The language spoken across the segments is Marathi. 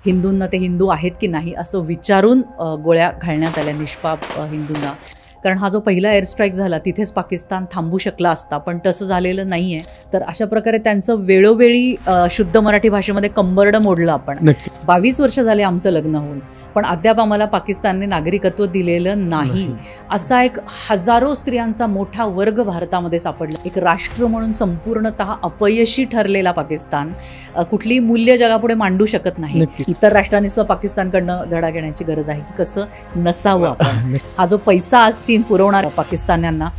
हिंदूंना ते हिंदू आहेत की नाही असं विचारून गोळ्या घालण्यात आल्या निष्पाप हिंदूंना. कारण हा जो पहिला एअर स्ट्राईक झाला तिथेच पाकिस्तान थांबू शकला असता, पण तसं झालेलं नाही आहे. तर अशा प्रकारे त्यांचं वेळोवेळी शुद्ध मराठी भाषेमध्ये कंबरडं मोडलं आपण. 22 वर्ष झाले आमचं लग्न होऊन, पण अद्याप आम्हाला पाकिस्तानने नागरिकत्व दिलेलं नाही. असा एक हजारो स्त्रियांचा मोठा वर्ग भारतामध्ये सापडला. एक राष्ट्र म्हणून संपूर्णतः अपयशी ठरलेला पाकिस्तान कुठलीही मूल्य जगापुढे मांडू शकत नाही. इतर राष्ट्रांनी सुद्धा पाकिस्तानकडनं धडा घेण्याची गरज आहे की कसं नसावं आपण. हा जो पैसा आज चीन पुरवणार पाकिस्तान्यांना,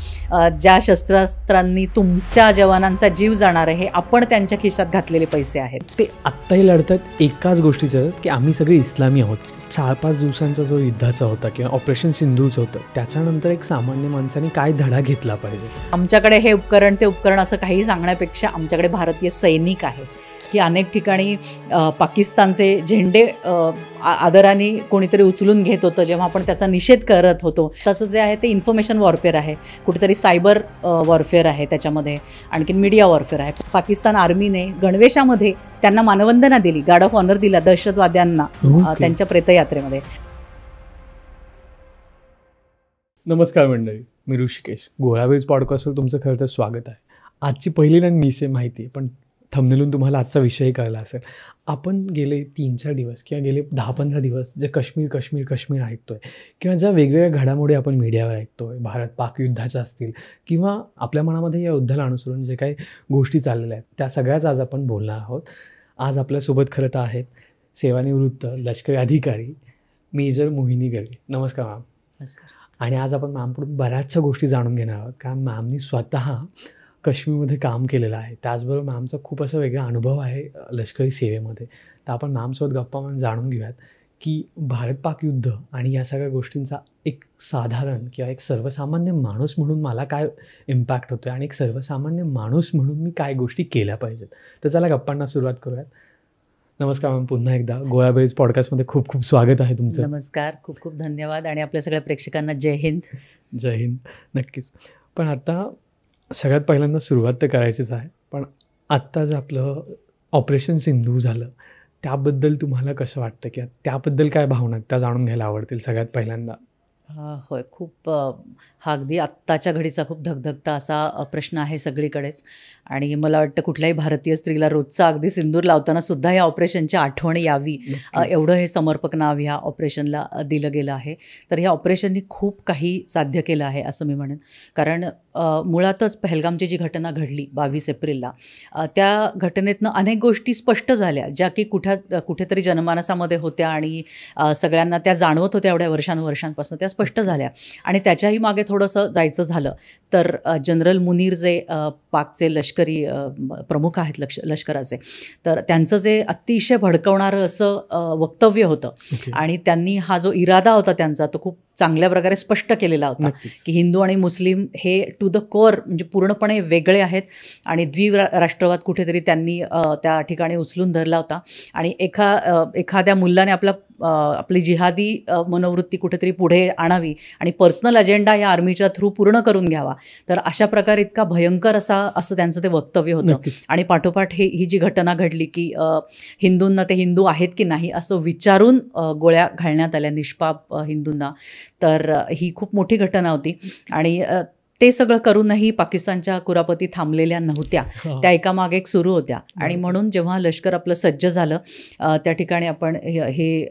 ज्या शस्त्रास्त्रांनी तुमच्या जवानांचा जीव जाणार आहे, हे आपण त्यांच्या खिशात घातलेले पैसे आहेत. ते आत्ताही लढतात एकाच गोष्टीचं की आम्ही सगळे इस्लामी आहोत. 4-5 दिवसांचा जो युद्धाचा होता किंवा ऑपरेशन सिंधूचं होतं, त्याच्यानंतर एक सामान्य माणसाने काय धडा घेतला पाहिजे. आमच्याकडे हे उपकरण ते उपकरण असं काही सांगण्यापेक्षा आमच्याकडे भारतीय सैनिक आहे की अनेक ठिकाणी पाकिस्तानचे झेंडे आदराने कोणीतरी उचलून घेत होतं जेव्हा आपण त्याचा निषेध करत होतो. त्याचं जे आहे ते इन्फॉर्मेशन वॉरफेअर आहे, कुठेतरी सायबर वॉरफेअर आहे, त्याच्यामध्ये आणखीन मीडिया वॉरफेअर आहे. पाकिस्तान आर्मीने गणवेशामध्ये त्यांना मानवंदना दिली, गार्ड ऑफ ऑनर दिला दहशतवाद्यांना त्यांच्या प्रेतयात्रेमध्ये. नमस्कार मंडळी, मी ऋषिकेश. गोळाबेज पॉडकास्टवर तुमचं खरं तर स्वागत आहे. आजची पहिली ना निसे माहिती आहे, पण थंबनेलून तुम्हाला आजचा विषय कळला असेल. आपण गेले 3-4 दिवस किंवा गेले 10-15 दिवस जे काश्मीर ऐकतोय किंवा ज्या वेगवेगळ्या घडामोडी आपण मीडियावर ऐकतोय, भारत पाक युद्धाच्या असतील किंवा आपल्या मनामध्ये या युद्धाला अनुसरून जे काही गोष्टी चाललेल्या आहेत, त्या सगळ्याच आज आपण बोलणार आहोत. आज आपल्यासोबत खरं तर आहेत सेवानिवृत्त लष्करी अधिकारी मेजर मोहिनी गर्गे. नमस्कार मॅम. नमस्कार. आणि आज आपण मॅमकडून बऱ्याचशा गोष्टी जाणून घेणार आहोत, कारण मॅमनी स्वतः काश्मीरमध्ये काम केलेलं आहे. त्याचबरोबर मॅमचा खूप असा वेगळा अनुभव आहे लष्करी सेवेमध्ये. तर आपण मॅमसोबत गप्पा म्हणून जाणून घेऊयात की भारत पाक युद्ध आणि या सगळ्या गोष्टींचा एक साधारण किंवा एक सर्वसामान्य माणूस म्हणून मला काय इम्पॅक्ट होतो आणि एक सर्वसामान्य माणूस म्हणून मी काय गोष्टी केल्या पाहिजेत. तर चला गप्पांना सुरुवात करूयात. नमस्कार मॅम, पुन्हा एकदा गोळाबेज पॉडकास्टमध्ये खूप खूप स्वागत आहे तुमचं. नमस्कार, खूप खूप धन्यवाद आणि आपल्या सगळ्या प्रेक्षकांना जय हिंद. जय हिंद. नक्कीच. पण आता सगळ्यात पहिल्यांदा सुरुवात तर करायचीच आहे, पण आत्ता जे आपलं ऑपरेशन सिंधू झालं त्याबद्दल तुम्हाला कसं वाटतं किंवा त्याबद्दल काय भावना त्या जाणून घ्यायला आवडतील सगळ्यात पहिल्यांदा. होय, खूप हा अगदी आत्ताच्या घडीचा खूप धगधगता असा प्रश्न आहे सगळीकडेच. आणि मला वाटतं कुठल्याही भारतीय स्त्रीला रोजचा अगदी सिंदूर लावताना सुद्धा या ऑपरेशनची आठवण यावी, एवढं हे समर्पक नाव ह्या ऑपरेशनला दिलं गेलं आहे. तर ह्या ऑपरेशननी खूप काही साध्य केलं आहे असं मी म्हणेन. कारण मुळातच पहलगामची जी घटना घडली 22 एप्रिलला, त्या घटनेतनं अनेक गोष्टी स्पष्ट झाल्या ज्या की कुठेतरी जनमानसामध्ये होत्या आणि सगळ्यांना त्या जाणवत होत्या एवढ्या वर्षांपासून, त्या स्पष्ट झाल्या. आणि त्याच्याही मागे थोडंसं जायचं झालं तर जनरल मुनीर जे पाकचे लष्करी प्रमुख आहेत लष्कराचे, तर त्यांचं जे अतिशय भडकवणारं असं वक्तव्य होतं आणि त्यांनी हा जो इरादा होता त्यांचा तो खूप चांगल्या प्रकारे स्पष्ट केलेला होता की हिंदू आणि मुस्लिम हे टू द कोअर म्हणजे पूर्णपणे वेगळे आहेत आणि द्विराष्ट्रवाद कुठेतरी त्यांनी त्या ठिकाणी उचलून धरला होता. आणि एखाद्या मुलाने आपली जिहादी मनोवृत्ती कुठेतरी पुढे आणावी आणि पर्सनल अजेंडा या आर्मीच्या थ्रू पूर्ण करून घ्यावा. तर अशा प्रकारे इतका भयंकर असं त्यांचं ते वक्तव्य होतं. आणि पाठोपाठ ही जी घटना घडली की हिंदूंना ते हिंदू आहेत की नाही असं विचारून गोळ्या घालण्यात आल्या निष्पाप हिंदूंना. तर ही खूप मोठी घटना होती आणि ते सगळं करूनही पाकिस्तानच्या कुरापती थांबलेल्या नव्हत्या, त्या एकामागे एक सुरू होत्या. आणि म्हणून जेव्हा लष्कर आपलं सज्ज झालं त्या ठिकाणी आपण हे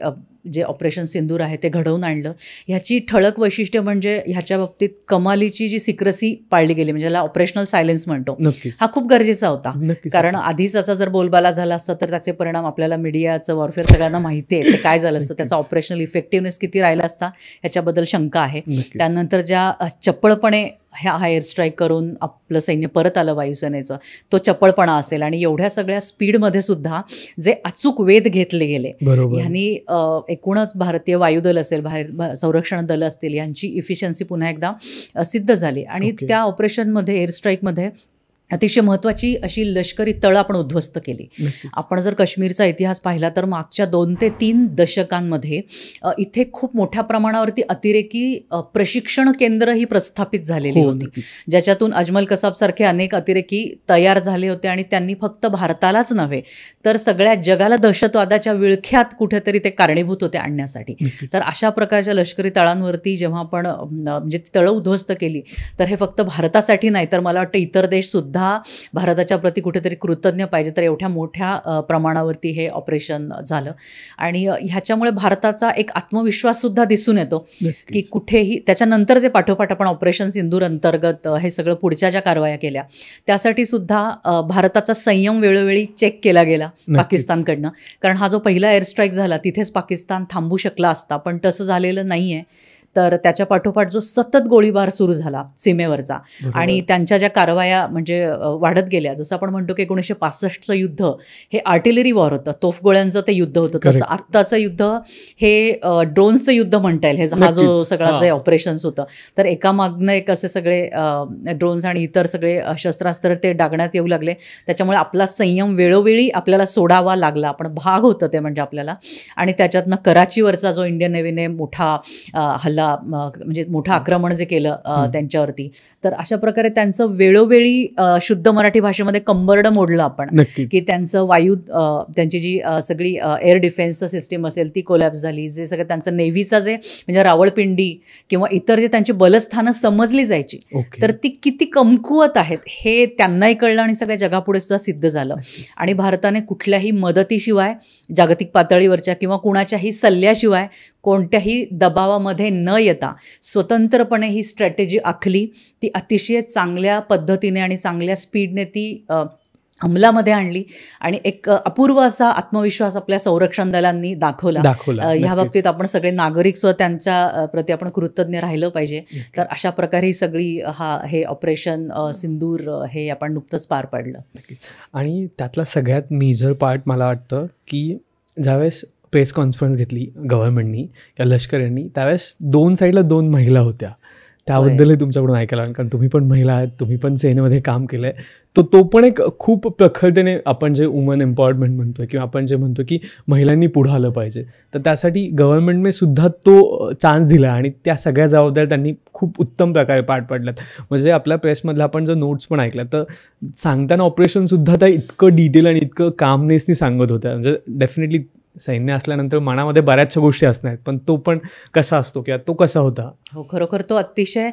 जे ऑपरेशन सिंदूर आहे ते घडवून आणलं. ह्याची ठळक वैशिष्ट्य म्हणजे ह्याच्या बाबतीत कमालीची जी सिक्रेसी पाळली गेली, म्हणजे याला ऑपरेशनल सायलेन्स म्हणतो, हा खूप गरजेचा होता. कारण आधीच याचा जर बोलबाला झाला असता तर त्याचे परिणाम आपल्याला मीडियाचं वॉरफेअर सगळ्यांना माहिती आहे ते काय झालं असतं, त्याचा ऑपरेशनल इफेक्टिव्हनेस किती राहिला असता ह्याच्याबद्दल शंका आहे. त्यानंतर ज्या चप्पळपणे हा एअर स्ट्राईक करून आपलं सैन्य परत आलं वायुसेनेचं, तो चपळपणा असेल. आणि एवढ्या सगळ्या स्पीडमध्ये सुद्धा जे अचूक वेध घेतले गेले ह्यांनी एकूणच भारतीय वायुदल असेल, संरक्षण दल असतील, यांची इफिशियन्सी पुन्हा एकदा सिद्ध झाली. आणि त्या ऑपरेशनमध्ये एअर स्ट्राईकमध्ये अतिशय महत्त्वाची अशी लष्करी तळं आपण उद्ध्वस्त केली. आपण जर काश्मीरचा इतिहास पाहिला तर मागच्या 2 ते 3 दशकांमध्ये इथे खूप मोठ्या प्रमाणावरती अतिरेकी प्रशिक्षण केंद्रही प्रस्थापित झालेली होती, ज्याच्यातून अजमल कसाबसारखे अनेक अतिरेकी तयार झाले होते आणि त्यांनी फक्त भारतालाच नव्हे तर सगळ्या जगाला दहशतवादाच्या विळख्यात कुठेतरी ते कारणीभूत होते आणण्यासाठी. तर अशा प्रकारच्या लष्करी तळांवरती जेव्हा आपण म्हणजे तळं उद्ध्वस्त केली तर हे फक्त भारतासाठी नाही तर मला वाटतं इतर देश सुद्धा भारताच्या प्रती कुठेतरी कृतज्ञ पाहिजे. तर एवढ्या मोठ्या प्रमाणावरती हे ऑपरेशन झालं आणि ह्याच्यामुळे भारताचा एक आत्मविश्वास सुद्धा दिसून येतो की कुठेही त्याच्यानंतर जे पाठोपाठ आपण ऑपरेशन सिंदूर अंतर्गत हे सगळं पुढच्या ज्या कारवाया केल्या त्यासाठी सुद्धा भारताचा संयम वेळोवेळी चेक केला गेला पाकिस्तानकडनं. कारण हा जो पहिला एअर स्ट्राईक झाला तिथेच पाकिस्तान थांबू शकला असता पण तसं झालेलं नाही आहे. तर त्याच्या पाठोपाठ जो सतत गोळीबार सुरू झाला सीमेवरचा आणि त्यांच्या ज्या कारवाया म्हणजे वाढत गेल्या, जसं आपण म्हणतो की 1965चं युद्ध हे आर्टिलरी वॉर होतं, तोफगोळ्यांचं ते युद्ध होतं, तसं आत्ताचं युद्ध हे ड्रोन्सचं युद्ध म्हणता येईल. हा जो सगळा जे ऑपरेशन्स होतं तर एकामागनं एक असे सगळे ड्रोन्स आणि इतर सगळे शस्त्रास्त्र ते डागण्यात येऊ लागले. त्याच्यामुळे आपला संयम वेळोवेळी आपल्याला सोडावा लागला, आपण भाग होतं ते म्हणजे आपल्याला. आणि त्याच्यातनं कराचीवरचा जो इंडियन नेव्हीने मोठा हल्ला म्हणजे मोठं आक्रमण जे केलं त्यांच्यावरती, तर अशा प्रकारे त्यांचं वेळोवेळी शुद्ध मराठी भाषेमध्ये कंबरडं मोडलं आपण की त्यांचं त्यांची जी सगळी एअर डिफेन्सचं सिस्टीम असेल ती कोलॅप्स झाली. जे सगळं त्यांचं नेव्हीचं जे म्हणजे रावळपिंडी किंवा इतर जे त्यांची बलस्थानं समजली जायची तर ती किती कमकुवत आहेत हे त्यांनाही कळलं आणि सगळ्या जगापुढे सुद्धा सिद्ध झालं. आणि भारताने कुठल्याही मदतीशिवाय जागतिक पातळीवरच्या किंवा कुणाच्याही सल्ल्याशिवाय कोणत्याही दबावामध्ये न येता स्वतंत्रपणे ही स्ट्रॅटेजी आखली. ती अतिशय चांगल्या पद्धतीने आणि चांगल्या स्पीडने ती अंमलामध्ये आणली आणि एक अपूर्व असा आत्मविश्वास आपल्या संरक्षण दलांनी दाखवला. ह्या बाबतीत आपण सगळे नागरिक सुद्धा त्यांच्या प्रती आपण कृतज्ञ राहिलं पाहिजे. तर अशा प्रकारे ही सगळी हे ऑपरेशन सिंदूर हे आपण नुकतंच पार पाडलं. आणि त्यातला सगळ्यात मेजर पार्ट मला वाटतं की ज्यावेळेस प्रेस कॉन्फरन्स घेतली गव्हर्नमेंटनी या लष्करांनी त्यावेळेस 2 साईडला 2 महिला होत्या. त्याबद्दलही तुमच्याकडून ऐकायला, कारण तुम्ही पण महिला आहात, तुम्ही पण सेनेमध्ये काम केलं आहे, तो पण एक खूप प्रखरतेने आपण जे वुमन एम्पॉवरमेंट म्हणतो किंवा आपण जे म्हणतो की महिलांनी पुढं आलं पाहिजे, तर त्यासाठी गव्हर्नमेंटने सुद्धा तो चान्स दिला आणि त्या सगळ्या जबाबदाऱ्या त्यांनी खूप उत्तम प्रकारे पार पाडल्यात. म्हणजे आपल्या प्रेसमधल्या आपण जर नोट्स पण ऐकल्या तर सांगताना ऑपरेशनसुद्धा त्या इतकं डिटेल आणि इतकं कामनेसनी सांगत होत्या. म्हणजे डेफिनेटली सैन्य असल्यानंतर मनामध्ये बऱ्याचशा गोष्टी असणार पण तो पण कसा असतो किंवा तो कसा होता. हो, खरोखर तो अतिशय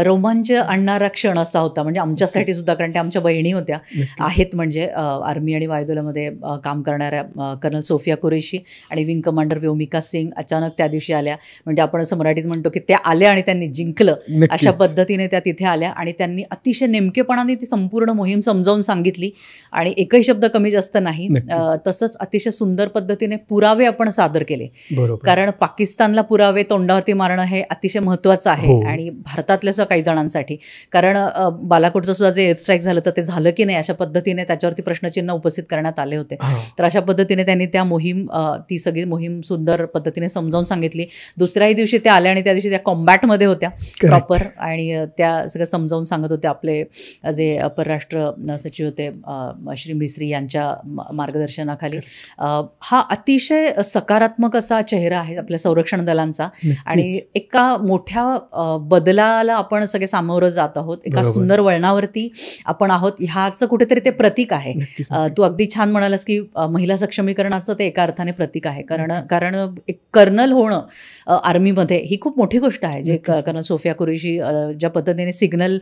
रोमांच आणणारा क्षण असा होता. म्हणजे आमच्यासाठी सुद्धा, कारण त्या आमच्या बहिणी होत्या आहेत, म्हणजे आर्मी आणि वायुदलामध्ये काम करणाऱ्या कर्नल सोफिया कुरेशी आणि विंग कमांडर व्योमिका सिंग अचानक त्या दिवशी आल्या. म्हणजे आपण असं मराठीत म्हणतो की त्या आल्या आणि त्यांनी जिंकलं, अशा पद्धतीने त्या तिथे आल्या आणि त्यांनी अतिशय नेमकेपणाने ती संपूर्ण मोहीम समजावून सांगितली आणि एकही शब्द कमी जास्त नाही. तसंच अतिशय सुंदर पद्धतीने पुरावे आपण सादर केले. कारण पाकिस्तानला पुरावे तोंडावरती मारणं हे अतिशय महत्त्वाचं आहे आणि भारतातल्या सुद्धा काही जणांसाठी. कारण बालाकोटचं सुद्धा जे एअर स्ट्राईक झालं तर ते झालं की नाही अशा पद्धतीने त्याच्यावरती प्रश्नचिन्ह उपस्थित करण्यात आले होते. तर अशा पद्धतीने त्यांनी त्या ती सगळी मोहीम सुंदर पद्धतीने समजावून सांगितली. दुसऱ्याही दिवशी त्या आल्या आणि त्या दिवशी त्या कॉम्बॅटमध्ये होत्या प्रॉपर आणि त्या सगळं समजावून सांगत होत्या. आपले जे परराष्ट्र सचिव होते श्री मिस्री यांच्या मार्गदर्शनाखाली. हा अतिशय सकारात्मक असा चेहरा आहे आपल्या संरक्षण दलांचा आणि एका मोठ्या बदलाला आपण सगळे सामोरं जात आहोत. एका सुंदर वळणावरती आपण आहोत, ह्याचं कुठेतरी ते प्रतीक आहे. तू अगदी छान म्हणालास की महिला सक्षमीकरणाचं ते एका अर्थाने प्रतीक आहे. कारण एक कर्नल होणं आर्मीमध्ये ही खूप मोठी गोष्ट आहे. जे कर्नल सोफिया कुरेशी ज्या पद्धतीने सिग्नल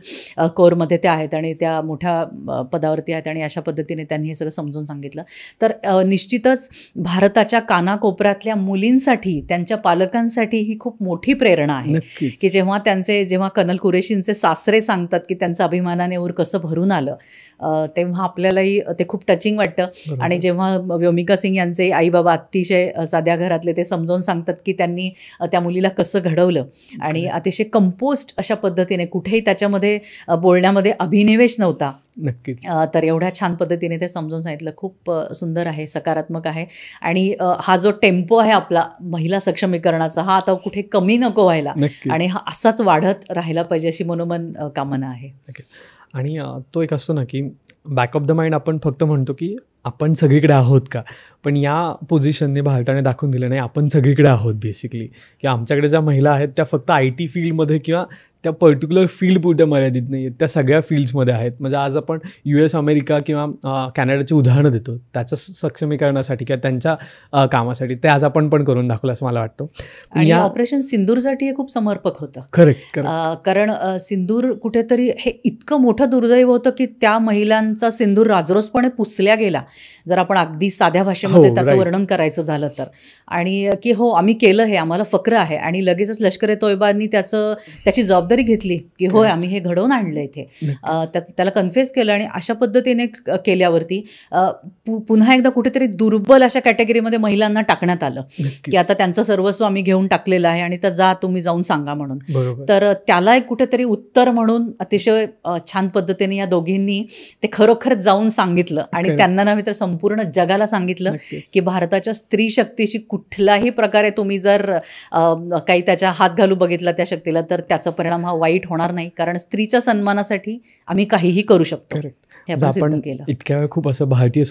कोअरमध्ये त्या आहेत आणि त्या मोठ्या पदावरती आहेत आणि अशा पद्धतीने त्यांनी हे सगळं समजून सांगितलं. तर निश्चितच भारताच्या कानाकोपऱ्यातल्या मुलींसाठी, त्यांच्या पालकांसाठी ही खूप मोठी प्रेरणा आहे की जेव्हा कर्नल कुरेशींचे सासरे सांगतात की त्यांचं अभिमानाने ऊर कसं भरून आलं, तेव्हा आपल्यालाही ते खूप टचिंग वाटतं. आणि जेव्हा व्योमिका सिंग यांचे आई बाबा अतिशय साध्या घरातले ते समजावून सांगतात की त्यांनी त्या मुलीला कसं घडवलं आणि अतिशय कंपोस्ट अशा पद्धतीने, कुठेही त्याच्यामध्ये बोलण्यामध्ये अभिनिवेश नव्हता. नक्कीच. तर एवढ्या छान पद्धतीने ते समजून सांगितलं. खूप सुंदर आहे, सकारात्मक आहे आणि हा जो टेम्पो आहे आपला महिला सक्षमीकरणाचा, हा आता कुठे कमी नको व्हायला आणि हा असाच वाढत राहिला पाहिजे अशी मनोमन कामना आहे. आणि तो एक असतो ना की बॅक ऑफ द माइंड आपण फक्त म्हणतो की आपण सगळीकडे आहोत का, पण या पोझिशनने भारताने दाखवून दिलं नाही आपण सगळीकडे आहोत बेसिकली, की आमच्याकडे ज्या महिला आहेत त्या फक्त IT फील्डमध्ये किंवा त्या पर्टिक्युलर फील्डपुरत्या मर्यादित नाही आहेत, त्या सगळ्या फील्ड्समध्ये आहेत. म्हणजे आज आपण US, अमेरिका किंवा कॅनडाची उदाहरणं देतो त्याचं सक्षमीकरणासाठी किंवा त्यांच्या कामासाठी, ते आज आपण पण करून दाखवलं असं मला वाटतं. आणि ऑपरेशन सिंदूरसाठी हे खूप समर्पक होतं. करेक्ट. कारण सिंदूर कुठेतरी हे इतकं मोठं दुर्दैव होतं की त्या महिलांचा सिंदूर राजरोसपणे पुसल्या गेला, जर आपण अगदी साध्या भाषेमध्ये त्याचं वर्णन करायचं झालं तर. आणि की हो आम्ही केलं, हे आम्हाला फक्र आहे. आणि लगेचच लष्कर ए तोयबानी त्याची जबाबदारी घेतली की होय आम्ही हे घडवून आणलं इथे, त्याला कन्फेस केलं. आणि अशा पद्धतीने केल्यावरती पुन्हा एकदा कुठेतरी दुर्बल अशा कॅटेगरीमध्ये महिलांना टाकण्यात आलं की आता त्यांचं सर्वस्व आम्ही घेऊन टाकलेलं आहे आणि तर तुम्ही जाऊन सांगा म्हणून. तर त्याला एक कुठेतरी उत्तर म्हणून अतिशय छान पद्धतीने या दोघींनी ते खरोखर जाऊन सांगितलं. आणि त्यांना नव्हे तर संपूर्ण जगाला सांगितलं की भारताच्या स्त्री शक्तीशी कुठल्याही प्रकारे तुम्ही जर काही त्याच्या हात घालू बघितला त्या शक्तीला, तर त्याचा परिणाम हा वाईट होणार नाही. कारण स्त्रीच्या सन्मानासाठी आम्ही काहीही करू शकतो. आपण इतक्या वेळ खूप असं भारतीय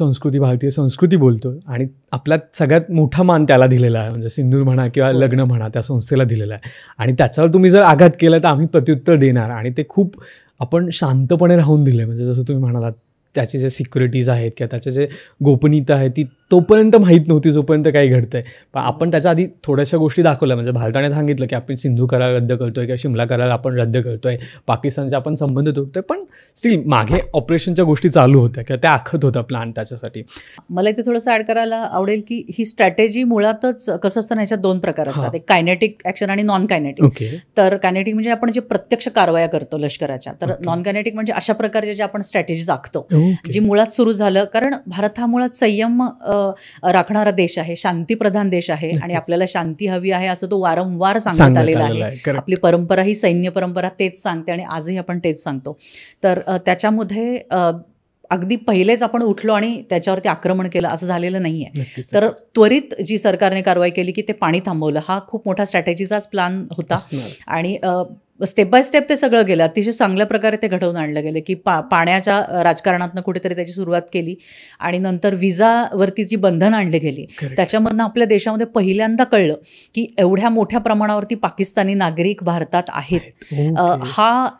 संस्कृती बोलतो आणि आपल्यात सगळ्यात मोठा मान त्याला दिलेला आहे, म्हणजे सिंदूर म्हणा किंवा लग्न म्हणा त्या संस्थेला दिलेला आहे. आणि त्याच्यावर तुम्ही जर आघात केला तर आम्ही प्रत्युत्तर देणार. आणि ते खूप आपण शांतपणे राहून दिले. म्हणजे जसं तुम्ही म्हणालात त्याचे जे सिक्युरिटीज आहेत किंवा त्याचे जे गोपनीयता आहे ती तोपर्यंत माहीत नव्हती जोपर्यंत काही घडतंय. पण आपण त्याच्या आधी थोड्याशा गोष्टी दाखवल्या. म्हणजे भारताने सांगितलं की आपण सिंधू करार रद्द करतोय किंवा शिमला करार आपण रद्द करतोय, पाकिस्तानचे आपण संबंध तोडतोय, पण स्टील मागे ऑपरेशनच्या गोष्टी चालू होत्या किंवा त्या आखत होता प्लॅन त्याच्यासाठी. मला इथे थोडंसं ॲड करायला आवडेल की ही स्ट्रॅटेजी मुळातच कसं असतं, ह्याच्यात दोन प्रकार असतात, एक कायनेटिक ॲक्शन आणि नॉन कायनेटिक. तर कायनेटिक म्हणजे आपण जे प्रत्यक्ष कारवाया करतो लष्कराच्या, तर नॉन कायनेटिक म्हणजे अशा प्रकारचे जे आपण स्ट्रॅटेजीज आखतो जी मुळात सुरू झालं. कारण भारत हा मुळात संयम राखणारा देश आहे, शांतीप्रधान देश आहे आणि आपल्याला शांती हवी आहे असं तो वारंवार सांगत आलेला आहे. आपली परंपरा ही सैन्य परंपरा तेच सांगते आणि आजही आपण तेच सांगतो. तर त्याच्यामध्ये अगदी पहिलेच आपण उठलो आणि त्याच्यावरती आक्रमण केलं असं झालेलं नाही आहे. तर त्वरित जी सरकारने कारवाई केली की ते पाणी थांबवलं, हा खूप मोठा स्ट्रॅटेजीचाच प्लॅन होता. आणि स्टेप बाय स्टेप ते सगळं गेलं, अतिशय चांगल्या प्रकारे ते घडवून आणलं गेलं की पाण्याच्या राजकारणातनं कुठेतरी त्याची सुरुवात केली आणि नंतर विजावरती जी बंधनं आणली गेली त्याच्यामधनं आपल्या देशामध्ये पहिल्यांदा कळलं की एवढ्या मोठ्या प्रमाणावरती पाकिस्तानी नागरिक भारतात आहेत.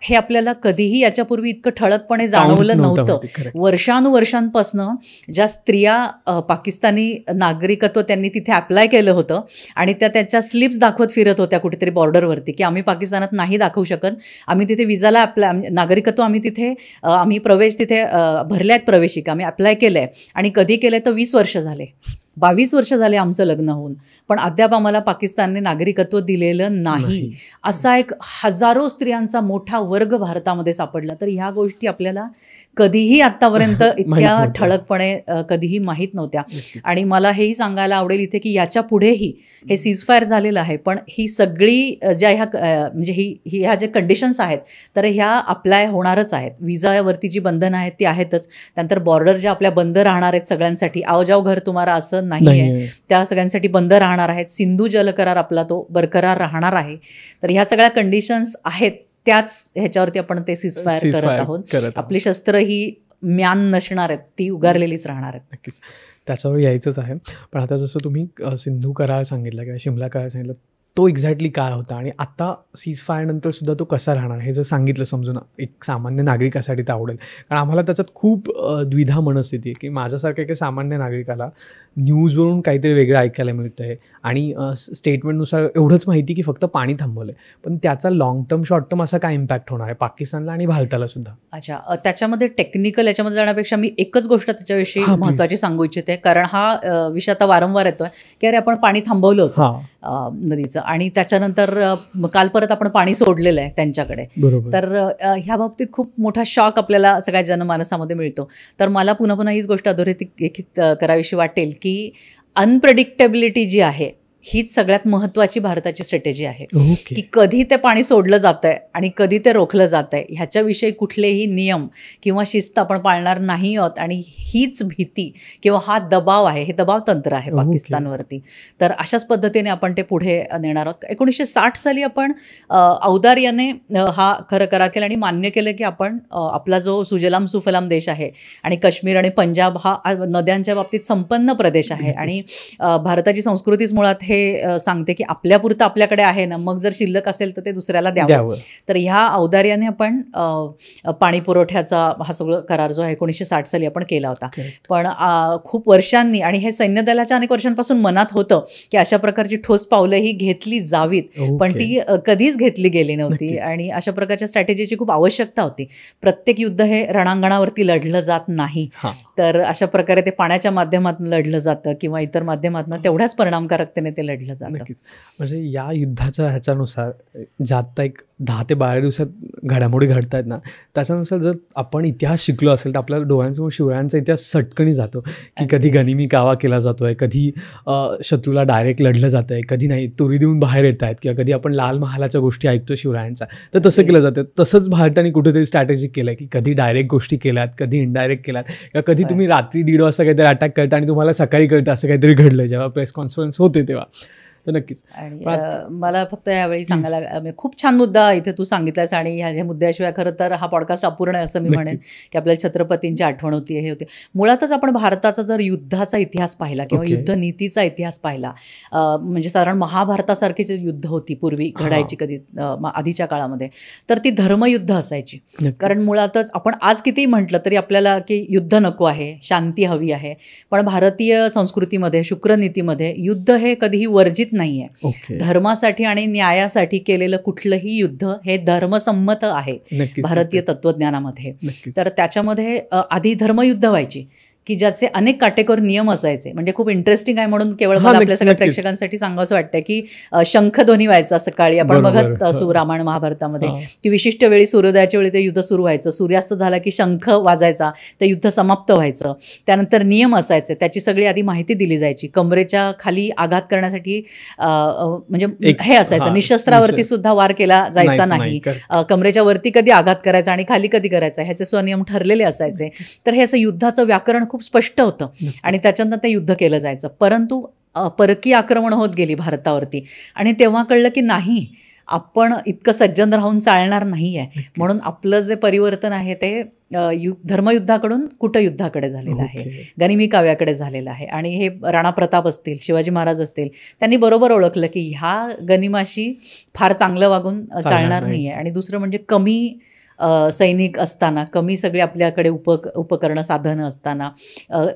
हे आपल्याला कधीही याच्यापूर्वी इतकं ठळकपणे जाणवलं नव्हतं. वर्षानुवर्षांपासनं ज्या स्त्रिया पाकिस्तानी नागरिकत्व त्यांनी तिथे अप्लाय केलं होतं आणि त्याच्या स्लिप्स दाखवत फिरत होत्या कुठेतरी बॉर्डरवरती की आम्ही पाकिस्तानात नाही दाखवू शकत, आम्ही तिथे विजाला नागरिकत्व आम्ही प्रवेश तिथे भरल्यात, प्रवेशिका आम्ही अप्लाय केलंय. आणि कधी केलंय तर 20 वर्ष झाले, 22 वर्ष झाले आमचं लग्न होऊन, पण अद्याप आम्हाला पाकिस्तानने नागरिकत्व दिलेलं नाही. असा एक हजारो स्त्रियांचा मोठा वर्ग भारतामध्ये सापडला. तर ह्या गोष्टी आपल्याला कधीही आतापर्यंत इतक्या ठळकपणे कधीही माहीत नव्हत्या. आणि मला हेही सांगायला आवडेल इथे की याच्या पुढेही हे सीजफायर झालेलं आहे, पण ही सगळी ज्या म्हणजे ह्या ज्या कंडिशन्स आहेत तर ह्या अप्लाय होणारच आहेत. विजावरती जी बंधनं आहेत ती आहेतच, त्यानंतर बॉर्डर ज्या आपल्या बंद राहणार आहेत सगळ्यांसाठी, आओ जाओ घर तुम्हारा असं नाही आहे, त्या सगळ्यांसाठी बंद राहणार आहेत. सिंधू जल करार आपला तो बरकरार राहणार आहे. तर ह्या सगळ्या कंडिशन्स आहेत, त्याच ह्याच्यावरती आपण ते सीजफायर करत आहोत. आपली शस्त्र ही म्यान नसणार आहेत, ती उगारलेलीच राहणार आहेत. नक्कीच त्याच्यावर यायचंच आहे. पण आता जसं तुम्ही सिंधू करार सांगितला किंवा शिमला करार सांगितलं, तो एक्झॅक्टली काय होता आणि आता सीजफायरनंतर सुद्धा तो कसा राहणार हे जर सांगितलं समजून एक सामान्य नागरिकासाठी तर आवडेल. कारण आम्हाला त्याच्यात खूप द्विधा मनस्थिती आहे की माझ्यासारख्या काही सामान्य नागरिकाला न्यूजवरून काहीतरी वेगळं ऐकायला मिळतं आहे आणि स्टेटमेंटनुसार एवढंच माहिती की फक्त पाणी थांबवलं आहे, पण त्याचा लॉंग टर्म शॉर्ट टर्म असा काय इम्पॅक्ट होणार आहे पाकिस्तानला आणि भारताला सुद्धा. अच्छा, त्याच्यामध्ये टेक्निकल याच्यामध्ये जाण्यापेक्षा मी एकच गोष्ट त्याच्याविषयी महत्त्वाची सांगू इच्छिते. कारण हा विषय आता वारंवार येतोय की अरे आपण पाणी थांबवलं होतं नदीचं आणि त्याच्यानंतर काल परत आपण पाणी सोडलेलं आहे त्यांच्याकडे. तर ह्या बाबतीत खूप मोठा शॉक आपल्याला सगळ्या जनमानसामध्ये मिळतो. तर मला पुन्हा हीच गोष्ट अधोरेखित करावीशी वाटेल की अनप्रेडिक्टेबिलिटी जी आहे हीच सगळ्यात महत्त्वाची भारताची स्ट्रॅटेजी आहे ओके. की कधी ते पाणी सोडलं जातंय आणि कधी ते रोखलं जातंय ह्याच्याविषयी कुठलेही नियम किंवा शिस्त आपण पाळणार नाही आहोत. आणि हीच भीती किंवा हा दबाव आहे, हे दबाव तंत्र आहे ओके. पाकिस्तानवरती. तर अशाच पद्धतीने आपण ते पुढे नेणार आहोत. 1960 साली आपण औदार्याने हा खरं करार केला आणि मान्य केलं की आपण आपला जो सुजलाम सुफलाम देश आहे आणि काश्मीर आणि पंजाब हा नद्यांच्या बाबतीत संपन्न प्रदेश आहे आणि भारताची संस्कृतीच मुळात हे सांगते की आपल्यापुरतं आपल्याकडे आहे ना, मग जर शिल्लक असेल तर ते दुसऱ्याला द्यावं. तर ह्या औदार्याने आपण पाणी पुरवठ्याचा हा सगळं करार जो आहे 1960 साली आपण केला होता. पण खूप वर्षांनी आणि हे सैन्य दलाच्या अनेक वर्षांपासून मनात होतं की अशा प्रकारची ठोस पावलं ही घेतली जावीत, पण ती कधीच घेतली गेली नव्हती. आणि अशा प्रकारच्या स्ट्रॅटेजीची खूप आवश्यकता होती. प्रत्येक युद्ध हे रणांगणावरती लढलं जात नाही, तर अशा प्रकारे ते पाण्याच्या माध्यमातून लढलं जातं किंवा इतर माध्यमातून तेवढ्याच परिणामकारकतेने ते लढलं जातं. म्हणजे या युद्धाच्या ह्याच्यानुसार जे आत्ता एक 10 ते 12 दिवसात घडामोडी घडत आहेत ना, त्याच्यानुसार जर आपण इतिहास शिकलो असेल तर आपल्या डोळ्यांसमोर शिवरायांचा इतिहास सटकणी जातो की कधी गनिमी कावा केला जातोय, कधी शत्रूला डायरेक्ट लढलं जात आहे, कधी नाही तुरी देऊन बाहेर येत आहेत, किंवा कधी आपण लाल महालाच्या गोष्टी ऐकतो शिवरायांचा, तर तसं केलं जातं. तसंच भारताने कुठेतरी स्ट्रॅटेजी केलं की कधी डायरेक्ट गोष्टी केल्यात, कधी इनडायरेक्ट केल्यात, किंवा कधी तुम्ही रात्री 1:30 वाजता काहीतरी अटॅक करता आणि तुम्हाला सकाळी कळतं असं काहीतरी घडलं जेव्हा प्रेस कॉन्फरन्स होते तेव्हा. तर नक्कीच. आणि मला फक्त यावेळी सांगायला खूप छान मुद्दा इथे तू सांगितलास आणि ह्या मुद्द्याशिवाय खरं तर हा पॉडकास्ट अपूर्ण आहे असं मी म्हणेन की आपल्याला छत्रपतींची आठवण होती, हे होते. मुळातच आपण भारताचा जर युद्धाचा इतिहास पाहिला किंवा युद्धनीतीचा इतिहास पाहिला, म्हणजे साधारण महाभारतासारखी जी युद्ध होती पूर्वी घडायची कधी आधीच्या काळामध्ये, तर ती धर्मयुद्ध असायची. कारण मुळातच आपण आज कितीही म्हटलं तरी आपल्याला की युद्ध नको आहे, शांती हवी आहे, पण भारतीय संस्कृतीमध्ये शुक्रनीतीमध्ये युद्ध हे कधीही वर्जित नाही आहे. धर्मासाठी आणि न्यायासाठी केलेलं कुठलंही युद्ध हे धर्मसंमत आहे भारतीय तत्वज्ञानामध्ये. तर त्याच्यामध्ये आधी धर्मयुद्ध व्हायची की ज्याचे अनेक काटेकोर नियम असायचे. म्हणजे खूप इंटरेस्टिंग आहे म्हणून केवळ मला आपल्या सगळ्या प्रेक्षकांसाठी सांगावंसं वाटतं की शंखध्वनी व्हायचा सकाळी आपण बघत असू रामायण महाभारतामध्ये की विशिष्ट वेळी सूर्योदयाच्या वेळी ते युद्ध सुरू व्हायचं, सूर्यास्त झाला की शंख वाजायचा, ते युद्ध समाप्त व्हायचं. त्यानंतर नियम असायचे, त्याची सगळी आधी माहिती दिली जायची. कमरेच्या खाली आघात करण्यासाठी म्हणजे हे असायचं, निशस्त्रावरती सुद्धा वार केला जायचा नाही, कमरेच्या वरती कधी आघात करायचा आणि खाली कधी करायचा ह्याचे स्वनियम ठरलेले असायचे. तर हे असं युद्धाचं व्याकरण खूप स्पष्ट होतं आणि त्याच्यानंतर ते युद्ध केलं जायचं. परंतु परकीय आक्रमण होत गेली भारतावरती आणि तेव्हा कळलं की नाही, आपण इतकं सज्जन राहून चालणार नाही आहे. म्हणून आपलं जे परिवर्तन आहे ते धर्मयुद्धाकडून कुटयुद्धाकडे झालेलं आहे, गनिमी काव्याकडे झालेलं आहे. आणि हे राणा प्रताप असतील, शिवाजी महाराज असतील, त्यांनी बरोबर ओळखलं की ह्या गनिमाशी फार चांगलं वागून चालणार नाही आहे. आणि दुसरं म्हणजे कमी सैनिक असताना, कमी सगळे आपल्याकडे उपकरणं साधनं असताना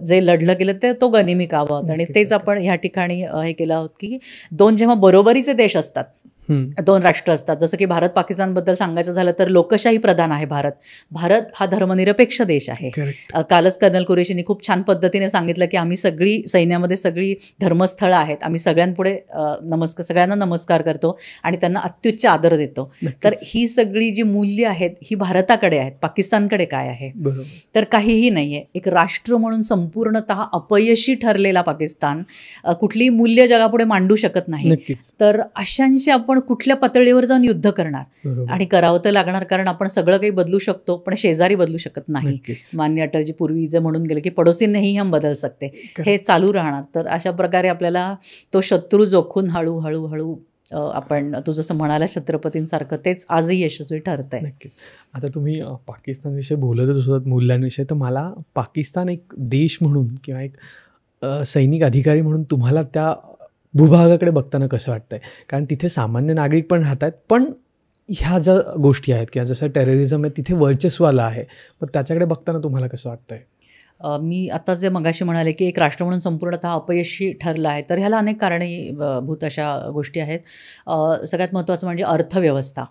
जे लढलं गेलं ते तो गनिमी कावा होता. आणि तेच आपण ह्या ठिकाणी हे केलं आहोत की दोन जेव्हा बरोबरीचे देश असतात, दोन राष्ट्र असतात, जसं की भारत पाकिस्तानबद्दल सांगायचं झालं तर लोकशाही प्रधान आहे भारत. भारत हा धर्मनिरपेक्ष देश आहे. कालच कर्नल कुरेशींनी खूप छान पद्धतीने सांगितलं की आम्ही सगळी सैन्यामध्ये सगळी धर्मस्थळं आहेत, आम्ही सगळ्यांपुढे सगळ्यांना नमस्कार करतो आणि त्यांना अत्युच्च आदर देतो. तर ही सगळी जी मूल्य आहेत ही भारताकडे आहेत. पाकिस्तानकडे काय आहे? तर काहीही नाही आहे. एक राष्ट्र म्हणून संपूर्णतः अपयशी ठरलेला पाकिस्तान कुठलीही मूल्य जगापुढे मांडू शकत नाही. तर अशांशी आपण कुठल्या पातळीवर जाऊन युद्ध करणार आणि करावं तर लागणार, कारण आपण सगळं काही बदलू शकतो पण शेजारी बदलू शकत नाही. मान्य अटलजी पूर्वी जे म्हणून गेले की पडोसी नाही हम बदल सकते, हे चालू राहणार. तर अशा प्रकारे आपल्याला तो शत्रू जोखून हळूहळू हळू आपण तू जसं म्हणाला छत्रपतींसारखं तेच आजही यशस्वी ठरत आहे. नक्कीच. आता तुम्ही पाकिस्तानविषयी बोलतच होतात, मूल्यांविषयी, तर मला पाकिस्तान एक देश म्हणून किंवा एक सैनिक अधिकारी म्हणून तुम्हाला त्या भूभागाकडे बघताना कसं वाटतंय? कारण तिथे सामान्य नागरिक पण राहत आहेत, पण ह्या ज्या गोष्टी आहेत किंवा जसं टेररिझम आहे तिथे वर्चस्व आलं आहे, पण त्याच्याकडे बघताना तुम्हाला कसं वाटतंय? मी आता जे मगाशी म्हणाले की एक राष्ट्र म्हणून संपूर्णतः अपयशी ठरलं आहे, तर ह्याला अनेक कारणीभूत अशा गोष्टी आहेत. सगळ्यात महत्त्वाचं म्हणजे अर्थव्यवस्था.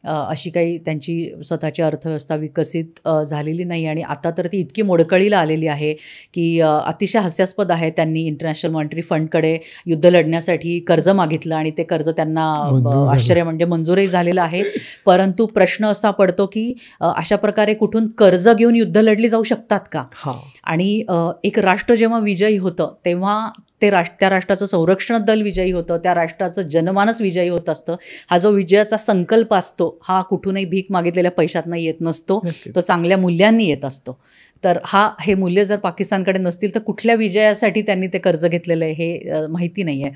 अशी काही त्यांची स्वतःची अर्थव्यवस्था विकसित झालेली नाही आणि आता तर ती इतकी मोडकळीला आलेली आहे की अतिशय हास्यास्पद आहे. त्यांनी इंटरनॅशनल मॉनिटरी फंडकडे युद्ध लढण्यासाठी कर्ज मागितलं आणि ते कर्ज त्यांना आश्चर्य म्हणजे मंजूरही झालेलं आहे. परंतु प्रश्न असा पडतो की अशा प्रकारे कुठून कर्ज घेऊन युद्ध लढली जाऊ शकतात का? आणि एक राष्ट्र जेव्हा विजयी होतं तेव्हा त्या राष्ट्राचं संरक्षण दल विजयी होतं, त्या राष्ट्राचं जनमानस विजयी होत असतं. हा जो विजयाचा संकल्प असतो हा कुठूनही भीक मागितलेल्या पैशातनं येत नसतो, तो चांगल्या मूल्यांनी येत असतो. तर हे मूल्य जर पाकिस्तानकडे नसतील तर कुठल्या विजयासाठी त्यांनी ते कर्ज घेतलेलं आहे हे माहिती नाही आहे.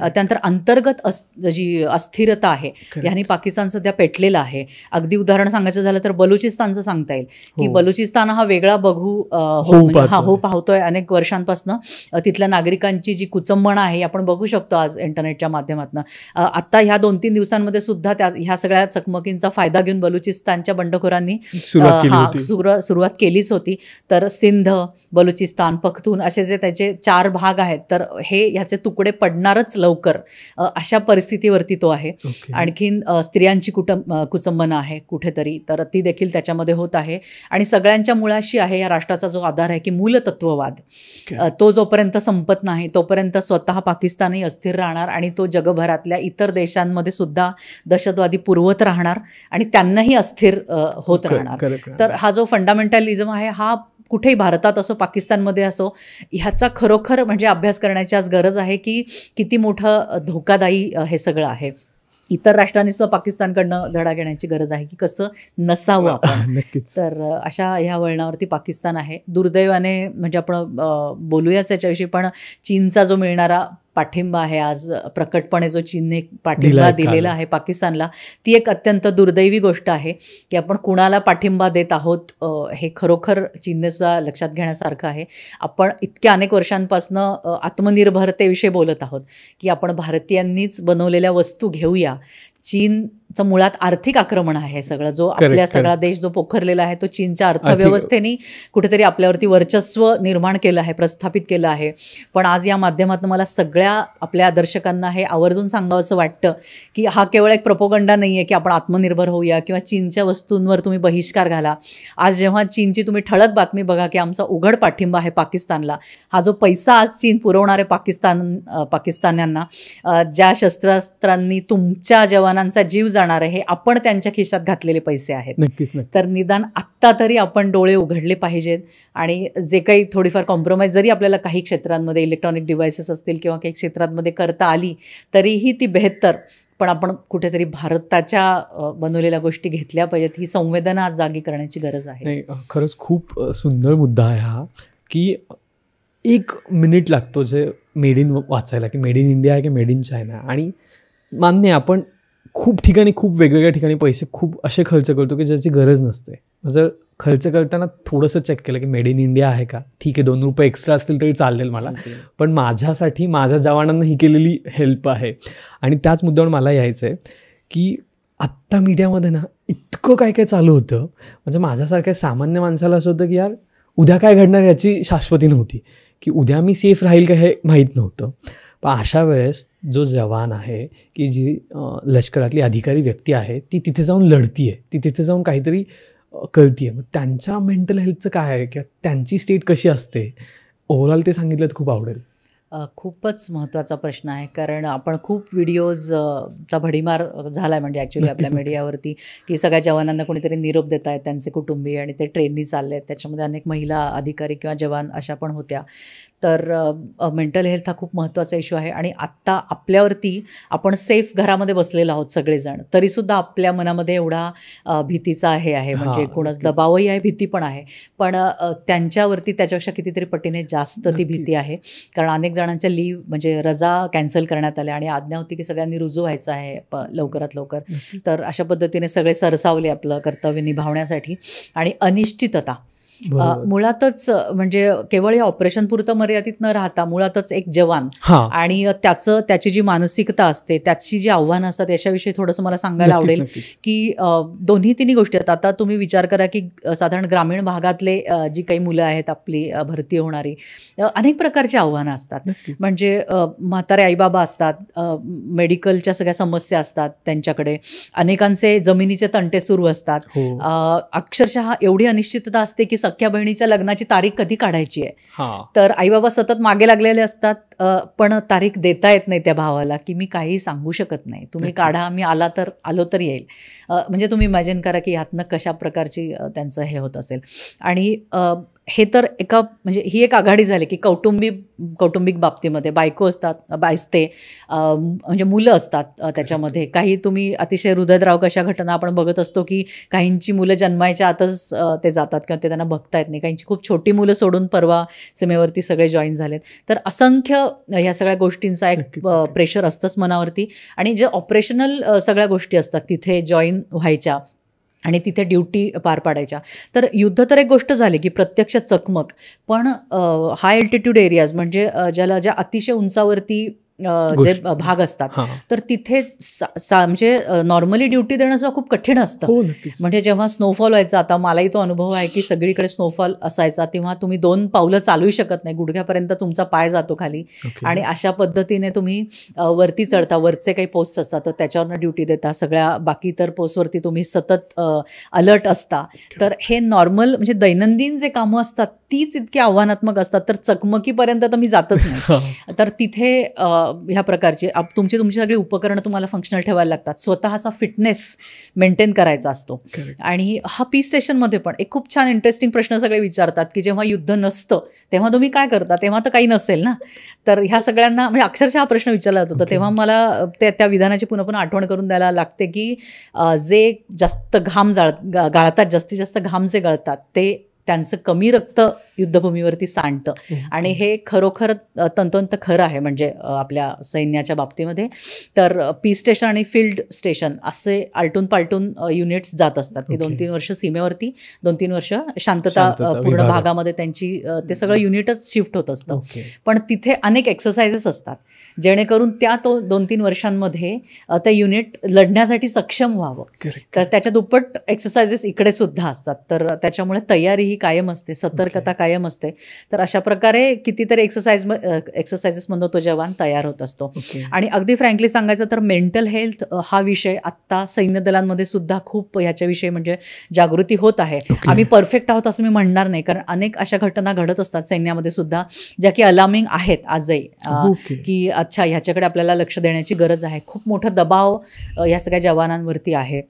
त्यानंतर अंतर्गत जी अस्थिरता आहे ह्यानी पाकिस्तान सध्या पेटलेलं आहे. अगदी उदाहरण सांगायचं झालं तर बलुचिस्तानचं सांगता येईल की बलुचिस्तान हा वेगळा होऊ पाहतोय अनेक वर्षांपासून. तिथल्या नागरिकांची जी कुचंबणा आहे आपण बघू शकतो आज इंटरनेटच्या माध्यमातून. आता ह्या 2-3 दिवसांमध्ये सुद्धा ह्या सगळ्या चकमकींचा फायदा घेऊन बलुचिस्तानच्या बंडखोरांनी सुरुवात केलीच होती. तर सिंध, बलुचिस्तान, पख्तून असे जे त्याचे 4 भाग आहेत तर ह्याचे तुकडे पडणारच लवकर अशा परिस्थितीवरती तो आहे. आणखीन स्त्रियांची कुचंबना आहे कुठेतरी, तर ती देखील त्याच्यामध्ये होत आहे. आणि सगळ्यांच्या मुळाशी आहे या राष्ट्राचा जो आधार आहे की मूलतत्ववाद. तो जोपर्यंत संपत नाही तोपर्यंत स्वतः पाकिस्तानही अस्थिर राहणार आणि तो जगभरातल्या इतर देशांमध्ये सुद्धा दहशतवादी पुरवत राहणार आणि त्यांनाही अस्थिर होत राहणार. तर हा जो फंडामेंटलिझम आहे हा कुठेही भारतात असो पाकिस्तानमध्ये असो ह्याचा खरोखर म्हणजे अभ्यास करण्याची आज गरज आहे की किती मोठं धोकादायी हे सगळं आहे. इतर राष्ट्रांनी सुद्धा पाकिस्तानकडनं धडा घेण्याची गरज आहे की कसं नसावं आपण. तर अशा ह्या वळणावरती पाकिस्तान आहे. दुर्दैवाने म्हणजे आपण बोलूयाच याच्याविषयी, पण चीनचा जो मिळणारा पाठिंबा आहे आज प्रकटपणे जो चीनने पाठिंबा दिलेला आहे पाकिस्तानला, ती एक अत्यंत दुर्दैवी गोष्ट आहे की आपण कुणाला पाठिंबा देत आहोत हे खरोखर चीनने सुद्धा लक्षात घेण्यासारखं आहे. आपण इतक्या अनेक वर्षांपासून आत्मनिर्भरतेविषयी बोलत आहोत की आपण भारतीयांनीच बनवलेल्या वस्तू घेऊया. चीनचं मुळात आर्थिक आक्रमण आहे सगळं. जो आपल्या सगळा देश जो पोखरलेला आहे तो चीनच्या अर्थव्यवस्थेने कुठेतरी आपल्यावरती वर्चस्व निर्माण केलं आहे, प्रस्थापित केलं आहे. पण आज या माध्यमातून मला सगळ्या आपल्या दर्शकांना हे आवर्जून सांगावं असं वाटतं की हा केवळ एक प्रोपोगंडा नाही आहे की आपण आत्मनिर्भर होऊया किंवा चीनच्या वस्तूंवर तुम्ही बहिष्कार घाला. आज जेव्हा चीनची तुम्ही ठळक बातमी बघा की आमचा उघड पाठिंबा आहे पाकिस्तानला, हा जो पैसा आज चीन पुरवणारे पाकिस्तान्यांना, ज्या शस्त्रास्त्रांनी तुमच्या जवानांचा जीव जाणार आहे हे आपण त्यांच्या खिशात घातलेले पैसे आहेत. नक्कीच. तर निदान आत्ता तरी आपण डोळे उघडले पाहिजेत आणि जे काही थोडीफार कॉम्प्रोमाइज जरी आपल्याला काही क्षेत्रांमध्ये इलेक्ट्रॉनिक डिव्हायसेस असतील किंवा काही क्षेत्रांमध्ये करता आली तरीही ती बेहत्तर, पण आपण कुठेतरी भारताच्या बनवलेल्या गोष्टी घेतल्या पाहिजेत. ही संवेदना आज जागी करण्याची गरज आहे. नाही, खरंच खूप सुंदर मुद्दा आहे हा की 1 मिनिट लागतो जे मेड इन वाचायला की मेड इन इंडिया आहे की मेड इन चायना. आणि मान्य आपण खूप ठिकाणी खूप वेगवेगळ्या ठिकाणी पैसे खूप असे खर्च करतो की ज्याची गरज नसते. जर खर्च करताना थोडंसं चेक केलं की मेड इन इंडिया आहे का, ठीक आहे 2 रुपये एक्स्ट्रा असतील तरी चालेल मला, पण माझ्यासाठी माझ्या जवानांना ही केलेली हेल्प आहे. आणि त्याच मुद्द्यावर मला यायचं आहे की आत्ता मीडियामध्ये ना इतकं काय काय चालू होतं, म्हणजे माझ्यासारख्या सामान्य माणसाला असं होतं की यार उद्या काय घडणार याची शाश्वती नव्हती, की उद्या मी सेफ राहील का हे माहीत नव्हतं. पण अशा वेळेस जो जवान आहे की जी लष्करातली अधिकारी व्यक्ती आहे ती तिथे जाऊन लढती आहे, ती तिथे जाऊन काहीतरी करते आहे, मग त्यांच्या मेंटल हेल्थचं काय आहे किंवा त्यांची स्टेट कशी असते ओव्हरऑल ते सांगितलं तर खूप आवडेल. खूपच महत्त्वाचा प्रश्न आहे, कारण आपण खूप व्हिडिओजचा भडीमार झाला आहे म्हणजे ॲक्च्युली आपल्या मीडियावरती की सगळ्या जवानांना कोणीतरी निरोप देत आहेत त्यांचे कुटुंबीय आणि ते ट्रेननी चालले आहेत. त्याच्यामध्ये अनेक महिला अधिकारी किंवा जवान अशा पण होत्या. तर मेंटल हेल्थ हा खूप महत्त्वाचा इश्यू आहे. आणि आत्ता आपल्यावरती आपण सेफ घरामध्ये बसलेलो आहोत सगळेजण, तरीसुद्धा आपल्या मनामध्ये एवढा भीतीचा हे आहे, म्हणजे कोणाच दबावही आहे, भीती पण आहे. पण त्यांच्यावरती त्याच्यापेक्षा कितीतरी पटीने जास्त ती भीती आहे, कारण अनेक जणांच्या लीव म्हणजे रजा कॅन्सल करण्यात आल्या आणि आज्ञा होती की सगळ्यांनी रुजू व्हायचं आहे लवकरात लवकर. तर अशा पद्धतीने सगळे सरसावले आपलं कर्तव्य निभावण्यासाठी. आणि अनिश्चितता मुळातच म्हणजे केवळ या ऑपरेशन पुरतं मर्यादित न राहता मुळातच एक जवान आणि त्याची जी मानसिकता असते, त्याची जी आव्हानं असतात याच्याविषयी थोडंसं मला सांगायला आवडेल की दोन्ही तिन्ही गोष्टी आहेत. आता तुम्ही विचार करा की साधारण ग्रामीण भागातले जी काही मुलं आहेत आपली भरती होणारी, अनेक प्रकारची आव्हानं असतात. म्हणजे म्हातारे आईबाबा असतात, मेडिकलच्या सगळ्या समस्या असतात त्यांच्याकडे, अनेकांचे जमिनीचे तंटे सुरू असतात, अक्षरशः एवढी अनिश्चितता असते की सख्या बहिणीच्या लग्नाची तारीख कधी काढायची आहे. तर आईबाबा सतत मागे लागलेले असतात, पण तारीख देता येत नाही त्या भावाला की मी काही सांगू शकत नाही, तुम्ही काढा, मी आलो तर येईल. म्हणजे तुम्ही इमॅजिन करा की ह्यातनं कशा प्रकारची त्यांचं हे होत असेल. आणि हे तर म्हणजे ही एक आघाडी झाली की कौटुंबिक बाबतीमध्ये बायको असते, म्हणजे मुलं असतात त्याच्यामध्ये. काही तुम्ही अतिशय हृदयद्रावक अशा घटना आपण बघत असतो की काहींची मुलं जन्मायच्या आतच ते जातात किंवा ते त्यांना बघता येत नाही. काहींची खूप छोटी मुलं सोडून परवा सीमेवरती सगळे जॉईन झालेत. तर असंख्य ह्या सगळ्या गोष्टींचा एक प्रेशर असतंच मनावरती. आणि जे ऑपरेशनल सगळ्या गोष्टी असतात तिथे जॉईन व्हायच्या आणि तिथे ड्युटी पार पाडायच्या. तर युद्ध तर एक गोष्ट झाली की प्रत्यक्ष चकमक, पण हाय अल्टिट्यूड एरियाज म्हणजे ज्या अतिशय उंचावरती जे भाग असतात तर तिथे म्हणजे नॉर्मली ड्युटी देणं सुद्धा खूप कठीण असतं. म्हणजे जेव्हा स्नोफॉल व्हायचा, आता मलाही तो अनुभव आहे की सगळीकडे स्नोफॉल असायचा, तेव्हा तुम्ही 2 पावलं चालूही शकत नाही, गुडघ्यापर्यंत तुमचा पाय जातो खाली. आणि अशा पद्धतीने तुम्ही वरती चढता, वरचे काही पोस्ट असतात तर त्याच्यावरनं ड्युटी देता, सगळ्या बाकी इतर पोस्टवरती तुम्ही सतत अलर्ट असता. तर हे नॉर्मल म्हणजे दैनंदिन जे कामं असतात तीच इतकी आव्हानात्मक असतात, तर चकमकीपर्यंत तर मी जातच नाही. तर तिथे ह्या प्रकारची तुमची सगळी उपकरणं तुम्हाला फंक्शनल ठेवायला लागतात, स्वतःचा फिटनेस मेंटेन करायचा असतो. आणि हा पीस स्टेशनमध्ये पण एक खूप छान इंटरेस्टिंग प्रश्न सगळे विचारतात की जेव्हा युद्ध नसतं तेव्हा तुम्ही काय करता, तेव्हा तर काही नसेल ना. तर ह्या सगळ्यांना म्हणजे अक्षरशः हा प्रश्न विचारला जातो. तर तेव्हा मला त्या विधानाची पुन्हा आठवण करून द्यायला लागते की जे जास्त घाम गाळतात, जास्तीत जास्त घाम जे गळतात ते त्यांचं कमी रक्त युद्धभूमीवरती सांडतं. आणि हे खरोखर तंतोतंत खरं आहे म्हणजे आपल्या सैन्याच्या बाबतीमध्ये. तर पीस स्टेशन आणि फील्ड स्टेशन असे आलटून पालटून युनिट्स जात असतात की 2-3 वर्ष सीमेवरती, 2-3 वर्ष शांतता पूर्ण भागामध्ये त्यांची ते सगळं युनिटच शिफ्ट होत असतं. पण तिथे अनेक एक्सरसाइजेस असतात जेणेकरून त्या 2-3 वर्षांमध्ये त्या युनिट लढण्यासाठी सक्षम व्हावं. तर त्याच्या दुप्पट एक्सरसाइजेस इकडे सुद्धा असतात. तर त्याच्यामुळे तयारी ही कायम असते, सतर्कता कायम असते. तर अशा प्रकारे कितीतरी एक्सरसाइजेसमधून तो जवान तयार होत असतो. आणि अगदी फ्रँकली सांगायचं तर मेंटल हेल्थ हा विषय आत्ता सैन्य दलांमध्ये सुद्धा खूप ह्याच्याविषयी म्हणजे जागृती होत आहे. आम्ही परफेक्ट आहोत असं मी म्हणणार नाही, कारण अनेक अशा घटना घडत असतात सैन्यामध्ये सुद्धा ज्या की अलार्मिंग आहेत आजही, की अच्छा ह्याच्याकडे आपल्याला लक्ष देण्याची गरज आहे. खूप मोठा दबाव ह्या सगळ्या जवानांवरती आहे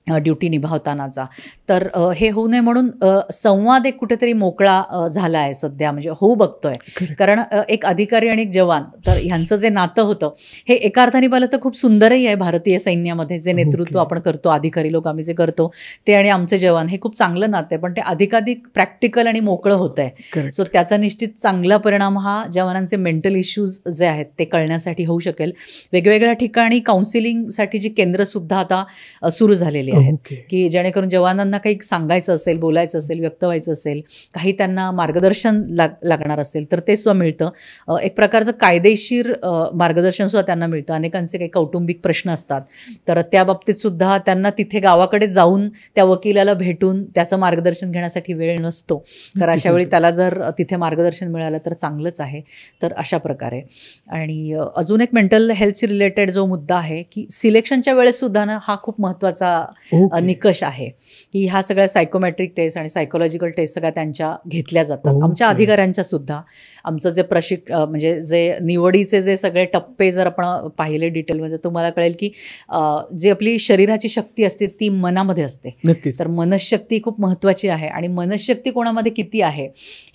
ड्युटी निभावतानाचा. तर हे होऊ नये म्हणून संवाद एक कुठेतरी मोकळा झाला आहे सध्या, म्हणजे होऊ बघतोय. कारण एक अधिकारी आणि एक जवान तर ह्यांचं जे नातं होतं हे एका अर्थाने पाहिलं तर खूप सुंदरही आहे. भारतीय सैन्यामध्ये जे नेतृत्व आपण करतो, अधिकारी लोक आम्ही जे करतो ते आणि आमचे जवान, हे खूप चांगलं नातं आहे. पण ते अधिकाधिक प्रॅक्टिकल आणि मोकळं होत आहे. सो त्याचा निश्चित चांगला परिणाम हा जवानांचे मेंटल इश्यूज जे आहेत ते कळण्यासाठी होऊ शकेल. वेगवेगळ्या ठिकाणी काउन्सिलिंगसाठी जी केंद्र सुद्धा आता सुरू झालेली आहेत की जेणेकरून जवानांना काही सांगायचं असेल, बोलायचं असेल, व्यक्त व्हायचं असेल, काही त्यांना मार्गदर्शन लागणार असेल तर ते सुद्धा मिळतं. एक प्रकारचं कायदेशीर मार्गदर्शन सुद्धा त्यांना मिळतं. अनेकांचे काही कौटुंबिक प्रश्न असतात तर त्या बाबतीत सुद्धा त्यांना तिथे गावाकडे जाऊन त्या वकिलाला भेटून त्याचं मार्गदर्शन घेण्यासाठी वेळ नसतो. तर अशा वेळी त्याला जर तिथे मार्गदर्शन मिळालं तर चांगलंच आहे. तर अशा प्रकारे. आणि अजून एक मेंटल हेल्थशी रिलेटेड जो मुद्दा आहे की सिलेक्शनच्या वेळेस सुद्धा ना हा खूप महत्त्वाचा निकष आहे की ह्या सगळ्या सायकोमॅट्रिक टेस्ट आणि सायकोलॉजिकल टेस्ट सगळ्या त्यांच्या घेतल्या जातात. आमच्या अधिकाऱ्यांच्या सुद्धा. आमचं जे म्हणजे जे निवडीचे जे सगळे टप्पे जर आपण पाहिले डिटेलमध्ये तुम्हाला कळेल की जी आपली शरीराची शक्ती असते ती मनामध्ये असते. तर मनशक्ती खूप महत्त्वाची आहे आणि मनशक्ती कोणामध्ये किती आहे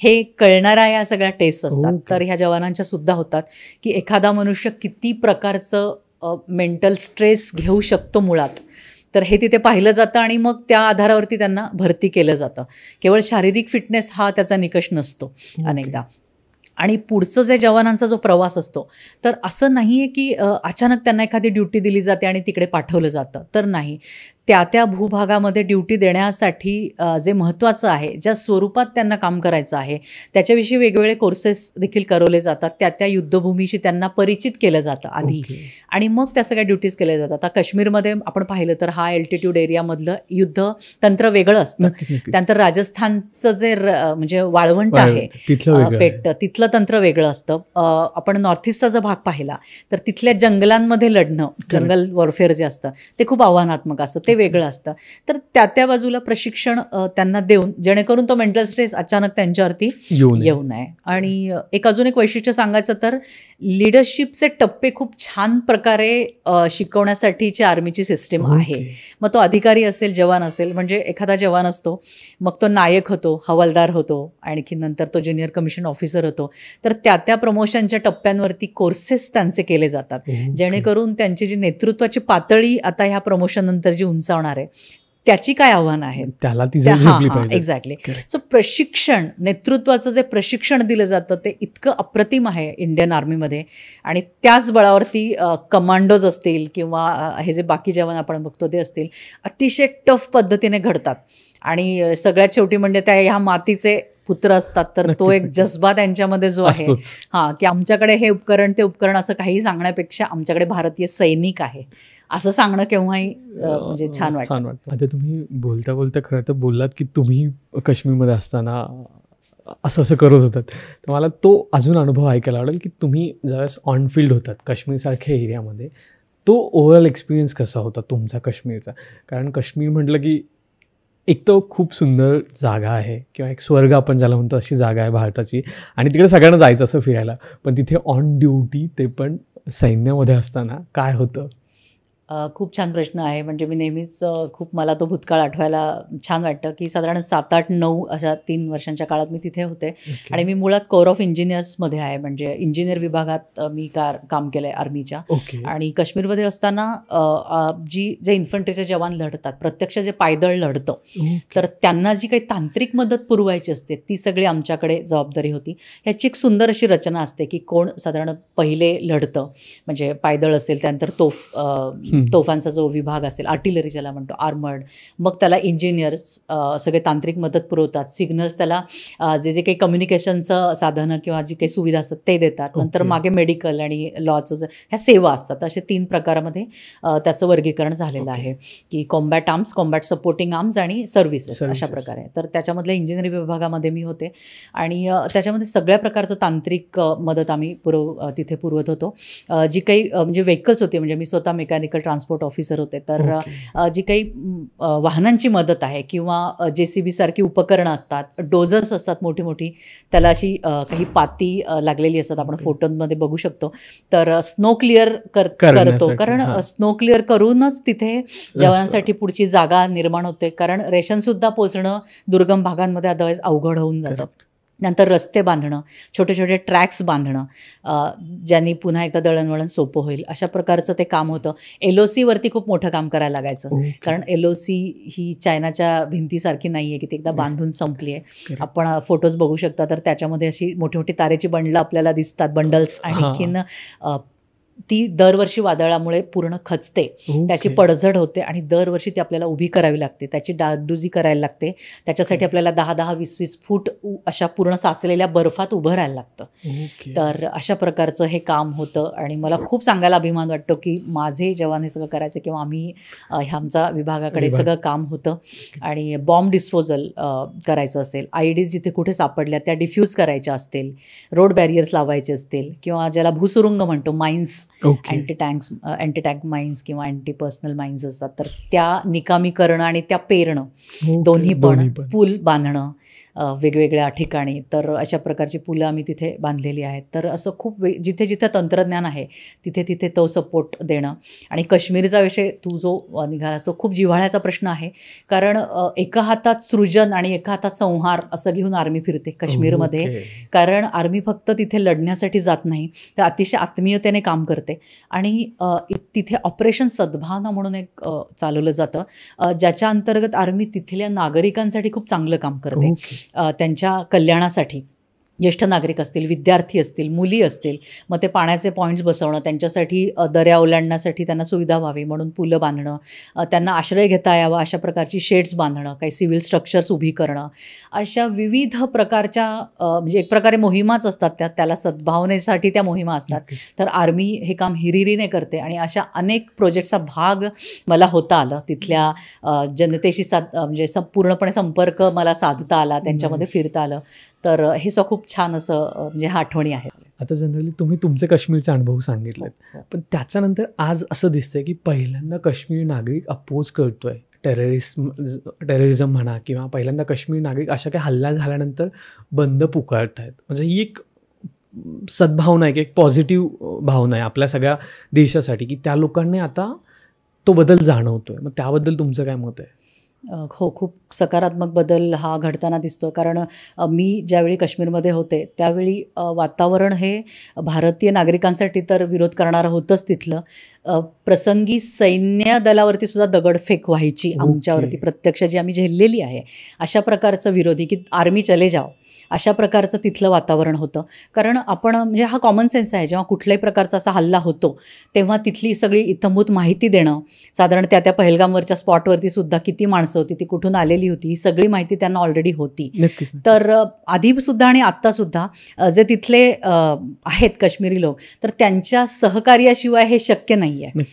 हे कळणाऱ्या या सगळ्या टेस्ट असतात. तर ह्या जवानांच्या सुद्धा होतात की एखादा मनुष्य किती प्रकारचं मेंटल स्ट्रेस घेऊ शकतो मुळात, तर हे तिथे पाहिलं जातं आणि मग त्या आधारावरती त्यांना भरती केलं जातं. केवळ शारीरिक फिटनेस हा त्याचा निकष नसतो अनेकदा. आणि पुढचं जे जवानांचा जो प्रवास असतो तर असं नाही आहे की अचानक त्यांना एखादी ड्युटी दिली जाते आणि तिकडे पाठवलं जातं, तर नाही. त्या भूभागामध्ये ड्युटी देण्यासाठी जे महत्त्वाचं आहे, ज्या स्वरूपात त्यांना काम करायचं आहे त्याच्याविषयी वेगवेगळे कोर्सेस देखील करवले जातात. त्या युद्धभूमीशी त्यांना परिचित केलं जातं आधी आणि मग त्या सगळ्या ड्युटीज केल्या जातात. आता काश्मीरमध्ये आपण पाहिलं तर हा अल्टिट्यूड एरियामधलं युद्ध तंत्र वेगळं असतं. त्यानंतर राजस्थानचं जे म्हणजे वाळवंट आहे पेट, तिथलं तंत्र वेगळं असतं. आपण नॉर्थ ईस्टचा जर भाग पाहिला तर तिथल्या जंगलांमध्ये लढणं, जंगल वॉरफेअर जे असतं ते खूप आव्हानात्मक असतं. ते वेगळं असतं. तर त्या बाजूला प्रशिक्षण त्यांना देऊन जेणेकरून तो मेंटल स्ट्रेस अचानक त्यांच्यावरती येऊ नये. आणि अजून एक वैशिष्ट्य सांगायचं तर लिडरशिपचे टप्पे खूप छान प्रकारे शिकवण्यासाठीची आर्मीची सिस्टीम आहे. मग तो अधिकारी असेल, जवान असेल, म्हणजे एखादा जवान असतो, मग तो नायक होतो, हवालदार होतो, आणखी नंतर तो ज्युनियर कमिशन ऑफिसर होतो. तर त्या प्रमोशनच्या टप्प्यांवरती कोर्सेस त्यांचे केले जातात, जेणेकरून त्यांची जी नेतृत्वाची पातळी आता ह्या प्रमोशन नंतर जी उंचावणार आहे त्याची काय आव्हान आहे त्याला ती एक्झॅक्टली. सो प्रशिक्षण, नेतृत्वाचं जे प्रशिक्षण दिलं जातं ते इतकं अप्रतिम आहे इंडियन आर्मीमध्ये. आणि त्याच बळावरती कमांडोज असतील किंवा हे जे बाकी जवान आपण बघतो ते असतील, अतिशय टफ पद्धतीने घडतात. आणि सगळ्यात शेवटी म्हणजे त्या ह्या मातीचे पुत्र असतात, तर तो एक जज्बा त्यांच्यामध्ये जो आहे, की आमच्याकडे हे उपकरण ते उपकरण असं काही सांगण्यापेक्षा आमच्याकडे भारतीय सैनिक आहे असं सांगणं केव्हाही म्हणजे छान वाटतं. आता तुम्ही बोलता बोलता खरं तर बोललात की तुम्ही काश्मीरमध्ये असताना असं करत होतात, तर मला तो अजून अनुभव ऐकायला आवडेल की तुम्ही ज्यावेळेस ऑन फील्ड होतात काश्मीरसारख्या एरियामध्ये, तो ओव्हरऑल एक्सपिरियन्स कसा होता तुमचा काश्मीरचा? कारण काश्मीर म्हटलं की एक तर खूप सुंदर जागा आहे किंवा एक स्वर्ग आपण ज्याला म्हणतो अशी जागा आहे भारताची, आणि तिकडे सगळ्यांना जायचं असं फिरायला, पण तिथे ऑन ड्युटी ते पण सैन्यामध्ये असताना काय होतं? खूप छान प्रश्न आहे. म्हणजे मी नेहमीच खूप मला तो भूतकाळ आठवायला छान वाटतं की साधारण 7, 8, 9 अशा 3 वर्षांच्या काळात मी तिथे होते. आणि मी मुळात कोर ऑफ इंजिनियर्समध्ये आहे, म्हणजे इंजिनियर विभागात मी काम केलं आहे आर्मीच्या. आणि काश्मीरमध्ये असताना जे इन्फंट्रीचे जवान लढतात, प्रत्यक्ष जे पायदळ लढतं, तर त्यांना जी काही तांत्रिक मदत पुरवायची असते ती सगळी आमच्याकडे जबाबदारी होती. ह्याची एक सुंदर अशी रचना असते की कोण साधारण पहिले लढतं, म्हणजे पायदळ असेल, त्यानंतर तोफांचा जो विभाग असेल, आर्टिलरी ज्याला म्हणतो, आर्मर्ड, मग त्याला इंजिनियर्स सगळे तांत्रिक मदत पुरवतात, सिग्नल्स त्याला जे काही कम्युनिकेशनचं साधनं किंवा जी काही सुविधा असतात ते देतात. नंतर मागे मेडिकल आणि लॉचं ह्या सेवा असतात. असे 3 प्रकारामध्ये त्याचं वर्गीकरण झालेलं आहे की combat arms, combat supporting arms आणि सर्व्हिसेस अशा प्रकारे. तर त्याच्यामधल्या इंजिनिअरिंग विभागामध्ये मी होते आणि त्याच्यामध्ये सगळ्या प्रकारचं तांत्रिक मदत आम्ही तिथे पुरवत होतो. जी काही म्हणजे व्हेकल्स होती, म्हणजे मी स्वतः मेकॅनिकल ट्रान्सपोर्ट ऑफिसर होते, तर जी काही वाहनांची मदत आहे किंवा JCB सारखी उपकरणं असतात, डोझर्स असतात मोठी मोठी, त्याला अशी काही पाती लागलेली असतात, आपण फोटोमध्ये बघू शकतो. तर स्नो क्लिअर करतो, कारण स्नो क्लिअर करूनच तिथे जवानांसाठी पुढची जागा निर्माण होते, कारण रेशनसुद्धा पोचणं दुर्गम भागांमध्ये अदरवाईज अवघड होऊन जातं. नंतर रस्ते बांधणं, छोटे छोटे ट्रॅक्स बांधणं, ज्यांनी पुन्हा एकदा दळणवळण सोपं होईल, अशा प्रकारचं ते काम होतं. LOC वरती खूप मोठं काम करायला लागायचं, कारण LOC ही चायनाच्या भिंतीसारखी नाही आहे की ती एकदा बांधून संपली आहे. आपण फोटोज बघू शकता, तर त्याच्यामध्ये अशी मोठी मोठी तारेची बंडलं आपल्याला दिसतात, बंडल्स. आणखीन ती दरवर्षी वादळामुळे पूर्ण खचते, त्याची पडझड होते आणि दरवर्षी ती आपल्याला उभी करावी लागते, त्याची डागडुजी करायला लागते. त्याच्यासाठी आपल्याला 10-10, 20-20 फूट अशा पूर्ण साचलेल्या बर्फात उभं राहायला लागतं. तर अशा प्रकारचं हे काम होतं आणि मला खूप सांगायला अभिमान वाटतो की माझे जवान हे सगळं करायचे किंवा आम्ही आमच्या विभागाकडे सगळं काम होतं. आणि बॉम्ब डिस्पोजल करायचं असेल, IEDs जिथे कुठे सापडल्या त्या डिफ्यूज करायच्या असतील, रोड बॅरियर्स लावायचे असतील, किंवा ज्याला भूसुरुंग म्हणतो, माइन्स, अँटी टँक माइन्स किंवा अँटी पर्सनल माइन्स असतात, तर त्या निकामी करणं आणि त्या पेरणं दोन्ही पण, पूल बांधणं वेगवेगळ्या ठिकाणी. तर अशा प्रकारची पुलं आम्ही तिथे बांधलेली आहेत. तर असं खूप जिथे जिथे तंत्रज्ञान आहे तिथे तिथे तो सपोर्ट देणं. आणि काश्मीरचा विषय तू जो निघालास तो खूप जिव्हाळ्याचा प्रश्न आहे, कारण एका हातात सृजन आणि एका हातात संहार असं घेऊन आर्मी फिरते काश्मीरमध्ये. कारण आर्मी फक्त तिथे लढण्यासाठी जात नाही, तर अतिशय आत्मीयतेने काम करते. आणि तिथे ऑपरेशन सद्भावना म्हणून एक चालवलं जातं, ज्याच्या अंतर्गत आर्मी तिथल्या नागरिकांसाठी खूप चांगलं काम करते, त्यांच्या कल्याणासाठी. ज्येष्ठ नागरिक असतील, विद्यार्थी असतील, मुली असतील, मग ते पाण्याचे पॉईंट्स बसवणं, त्यांच्यासाठी दर्या ओलांडण्यासाठी त्यांना सुविधा व्हावी म्हणून पुलं बांधणं, त्यांना आश्रय घेता यावा अशा प्रकारची शेड्स बांधणं, काही सिव्हिल स्ट्रक्चर्स उभी करणं, अशा विविध प्रकारच्या म्हणजे एक प्रकारे मोहिमाच असतात त्याला सद्भावनेसाठी त्या मोहिमा असतात. तर आर्मी हे काम हिरिरीने करते आणि अशा अनेक प्रोजेक्टचा भाग मला होता आलं. तिथल्या जनतेशी म्हणजे पूर्णपणे संपर्क मला साधता आला, त्यांच्यामध्ये फिरता आलं. तर हे खूप छान असं म्हणजे आठवणी आहेत. आता जनरली तुम्ही तुमचे काश्मीरचे अनुभव सांगितलेत, पण त्याच्यानंतर आज असं दिसतंय की पहिल्यांदा काश्मीरी नागरिक अपोज करतोय टेररिझम म्हणा किंवा पहिल्यांदा काश्मीरी नागरिक अशा काही हल्ला झाल्यानंतर बंद पुकारत आहेत. म्हणजे ही एक सद्भावना आहे की एक पॉझिटिव्ह भावना आहे आपल्या सगळ्या देशासाठी की त्या लोकांनी आता तो बदल जाणवतोय. मग त्याबद्दल तुमचं काय मत आहे? हो, खूप सकारात्मक बदल हा घडताना दिसतो. कारण मी ज्यावेळी काश्मीरमध्ये होते त्यावेळी वातावरण हे भारतीय नागरिकांसाठी तर विरोध करणारं होतंच तिथलं. प्रसंगी सैन्य दलावरती सुद्धा दगडफेक व्हायची आमच्यावरती, प्रत्यक्ष जी आम्ही झेललेली आहे. अशा प्रकारचं विरोधी की आर्मी चले जाओ अशा प्रकारचं तिथलं वातावरण होतं. कारण आपण म्हणजे हा कॉमन सेन्स आहे, जेव्हा कुठल्याही प्रकारचा असा हल्ला होतो तेव्हा तिथली सगळी इत्थंभूत माहिती देणं, साधारण त्या पहलगामवरच्या स्पॉटवरती सुद्धा किती माणसं होती, ती कुठून आलेली होती, ही सगळी माहिती त्यांना ऑलरेडी होती. तर आधीसुद्धा आणि आत्तासुद्धा जे तिथले आहेत काश्मीरी लोक, तर त्यांच्या सहकार्याशिवाय हे शक्य नाही आहे.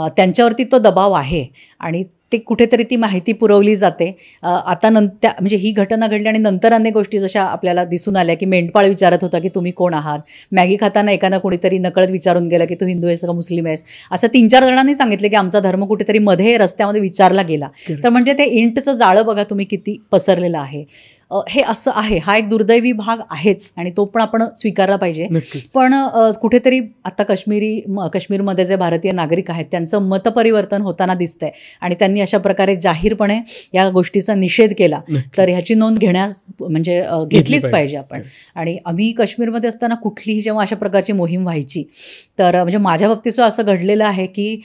त्यांच्यावरती तो दबाव आहे आणि ते कुठेतरी ती माहिती पुरवली जाते. आता म्हणजे ही घटना घडली आणि नंतर अनेक गोष्टी जशा आपल्याला दिसून आल्या की मेंढपाळ विचारत होता की तुम्ही कोण आहात. मॅगी खाताना एकानं कोणीतरी नकळत विचारून गेलं की तू हिंदू आहेस का मुस्लिम आहेस, असं 3-4 जणांनी सांगितलं की आमचा धर्म कुठेतरी मध्ये रस्त्यामध्ये विचारला गेला. तर म्हणजे ते इंटचं जाळं बघा तुम्ही किती पसरलेलं आहे. हे असं आहे, हा एक दुर्दैवी भाग आहेच आणि तो पण आपण स्वीकारला पाहिजे. पण कुठेतरी आता काश्मीरमध्ये जे भारतीय नागरिक आहेत त्यांचं मतपरिवर्तन होताना दिसतंय आणि त्यांनी अशा प्रकारे जाहीरपणे या गोष्टीचा निषेध केला. तर ह्याची नोंद म्हणजे घेतलीच पाहिजे आपण. आणि आम्ही काश्मीरमध्ये असताना कुठलीही जेव्हा अशा प्रकारची मोहीम व्हायची तर म्हणजे माझ्या बाबतीत असं घडलेलं आहे की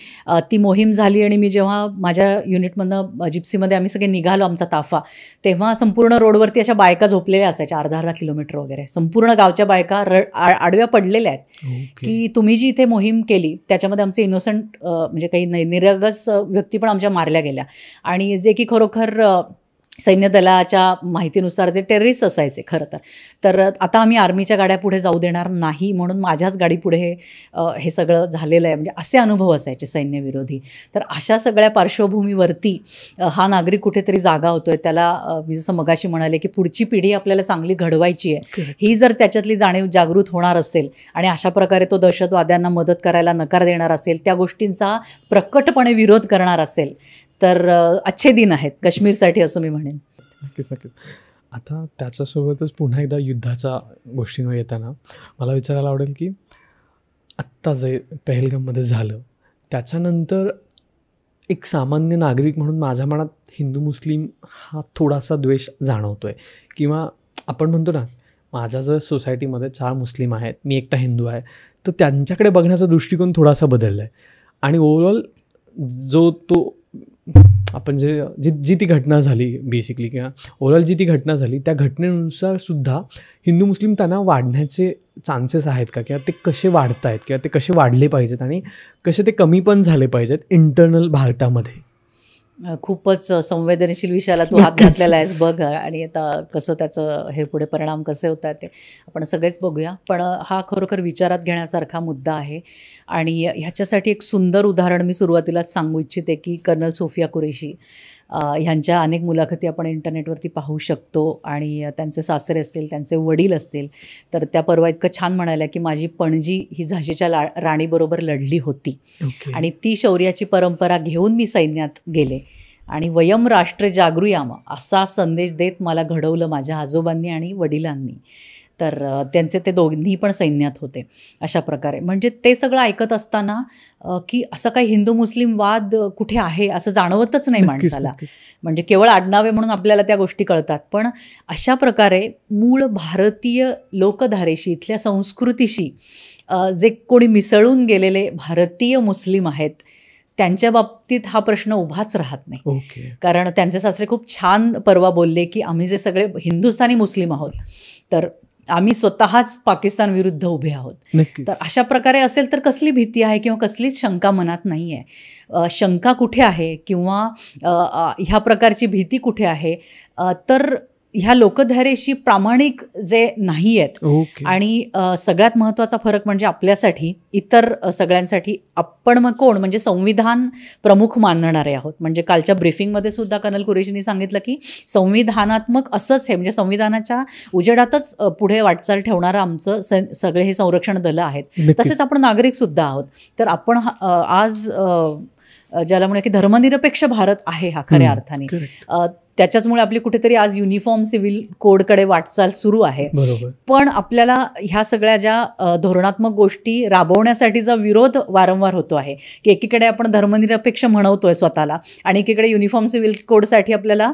ती मोहीम झाली आणि मी जेव्हा माझ्या युनिटमधनं जिप्सीमध्ये आम्ही सगळे निघालो आमचा ताफा, तेव्हा संपूर्ण रोडवर अशा बायका झोपलेल्या असायच्या अर्धा किलोमीटर वगैरे. संपूर्ण गावच्या बायका आडव्या पडलेल्या आहेत की तुम्ही जी इथे मोहीम केली त्याच्यामध्ये आमचे इनोसंट म्हणजे काही निरगस व्यक्ती पण आमच्या मारल्या गेल्या आणि जे की खरोखर सैन्य दलाच्या माहितीनुसार जे टेररिस्ट असायचे खरं तर आता आम्ही आर्मीच्या गाड्या पुढे जाऊ देणार नाही म्हणून माझ्याच गाडीपुढे हे सगळं झालेलं आहे. म्हणजे असे अनुभव असायचे सैन्यविरोधी. तर अशा सगळ्या पार्श्वभूमीवरती हा नागरिक कुठेतरी जागा होतोय. त्याला मी जसं मगाशी म्हणाले की पुढची पिढी आपल्याला चांगली घडवायची आहे, ही जर त्याच्यातली जाणीव जागृत होणार असेल आणि अशा प्रकारे तो दहशतवाद्यांना मदत करायला नकार देणार असेल, त्या गोष्टींचा प्रकटपणे विरोध करणार असेल तर अच्छे दिन आहेत काश्मीरसाठी असं मी म्हणेन. नक्कीच. आता त्याच्यासोबतच पुन्हा एकदा युद्धाच्या गोष्टींवर येताना मला विचारायला आवडेल की आत्ता जे पहलगाममध्ये झालं त्याच्यानंतर एक सामान्य नागरिक म्हणून माझ्या मनात हिंदू मुस्लिम हा थोडासा द्वेष जाणवतोय. किंवा आपण म्हणतो ना, माझ्या जर सोसायटीमध्ये 4 मुस्लिम आहेत, मी एकटा हिंदू आहे, तर त्यांच्याकडे बघण्याचा दृष्टिकोन थोडासा बदलला आहे. आणि ओव्हरऑल जो तो आपण जी ती घटना झाली बेसिकली किंवा ओव्हरऑल जी ती घटना झाली त्या घटनेनुसार सुद्धा हिंदू मुस्लिम तणाव वाढण्याचे चान्सेस आहेत का? किंवा ते कसे वाढत आहेत किंवा ते कसे वाढले पाहिजेत आणि कसे ते कमी पण झाले पाहिजेत इंटरनल भारतामध्ये? खूपच संवेदनशील विषयाला तू हात घातलेला आहेस बघ. आणि आता कसं त्याचं हे पुढे परिणाम कसे होतात ते आपण सगळेच बघूया. पण हा खरोखर विचारात घेण्यासारखा मुद्दा आहे आणि ह्याच्यासाठी एक सुंदर उदाहरण मी सुरुवातीलाच सांगू इच्छिते की कर्नल सोफिया कुरेशी ह्यांच्या अनेक मुलाखती आपण इंटरनेटवरती पाहू शकतो. आणि त्यांचे सासरे असतील, त्यांचे वडील असतील, तर त्या परवा इतकं छान म्हणाल्या की माझी पणजी ही झाशीच्या राणीबरोबर लढली होती आणि ती शौर्याची परंपरा घेऊन मी सैन्यात गेले आणि वयम राष्ट्र जागृयाम असा संदेश देत मला घडवलं माझ्या आजोबांनी आणि वडिलांनी. तर त्यांचे ते दोन्ही पण सैन्यात होते. अशा प्रकारे म्हणजे ते सगळं ऐकत असताना की असं काही हिंदू मुस्लिम वाद कुठे आहे असं जाणवतच नाही माणसाला. म्हणजे केवळ आडनावे म्हणून आपल्याला त्या गोष्टी कळतात. पण अशा प्रकारे मूळ भारतीय लोकधारेशी, इथल्या संस्कृतीशी जे कोणी मिसळून गेलेले भारतीय मुस्लिम आहेत त्यांच्या बाबतीत हा प्रश्न उभाच राहत नाही. कारण त्यांचे सासरे खूप छान परवा बोलले की आम्ही जे सगळे हिंदुस्थानी मुस्लिम आहोत तर आम्ही स्वतःच पाकिस्तान विरुद्ध उभे आहोत. तर अशा प्रकारे असेल तर कसली भीती आहे किंवा कसलीच शंका मनात नाही आहे. शंका कुठे आहे किंवा ह्या प्रकारची भीती कुठे आहे तर ह्या लोकधारेशी प्रामाणिक जे नाही आहेत. आणि सगळ्यात महत्त्वाचा फरक म्हणजे आपल्यासाठी, इतर सगळ्यांसाठी आपण मग कोण म्हणजे संविधान प्रमुख मानणारे आहोत. म्हणजे कालच्या ब्रीफिंगमध्ये सुद्धा कर्नल कुरेशींनी सांगितलं की संविधानात्मक असंच हे म्हणजे संविधानाच्या उजेडातच पुढे वाटचाल ठेवणारं आमचं सगळे हे संरक्षण दलं आहेत. तसेच आपण नागरिक सुद्धा आहोत. तर आपण आज ज्याला म्हणूया की धर्मनिरपेक्ष भारत आहे हा खऱ्या अर्थाने. त्याच्याचमुळे आपली कुठेतरी आज युनिफॉर्म सिव्हिल कोडकडे वाटचाल सुरू आहे. पण आपल्याला ह्या सगळ्या ज्या धोरणात्मक गोष्टी राबवण्यासाठीचा विरोध वारंवार होतो आहे की एकीकडे आपण धर्मनिरपेक्ष म्हणवतोय स्वतःला आणि एकीकडे युनिफॉर्म सिव्हिल कोडसाठी आपल्याला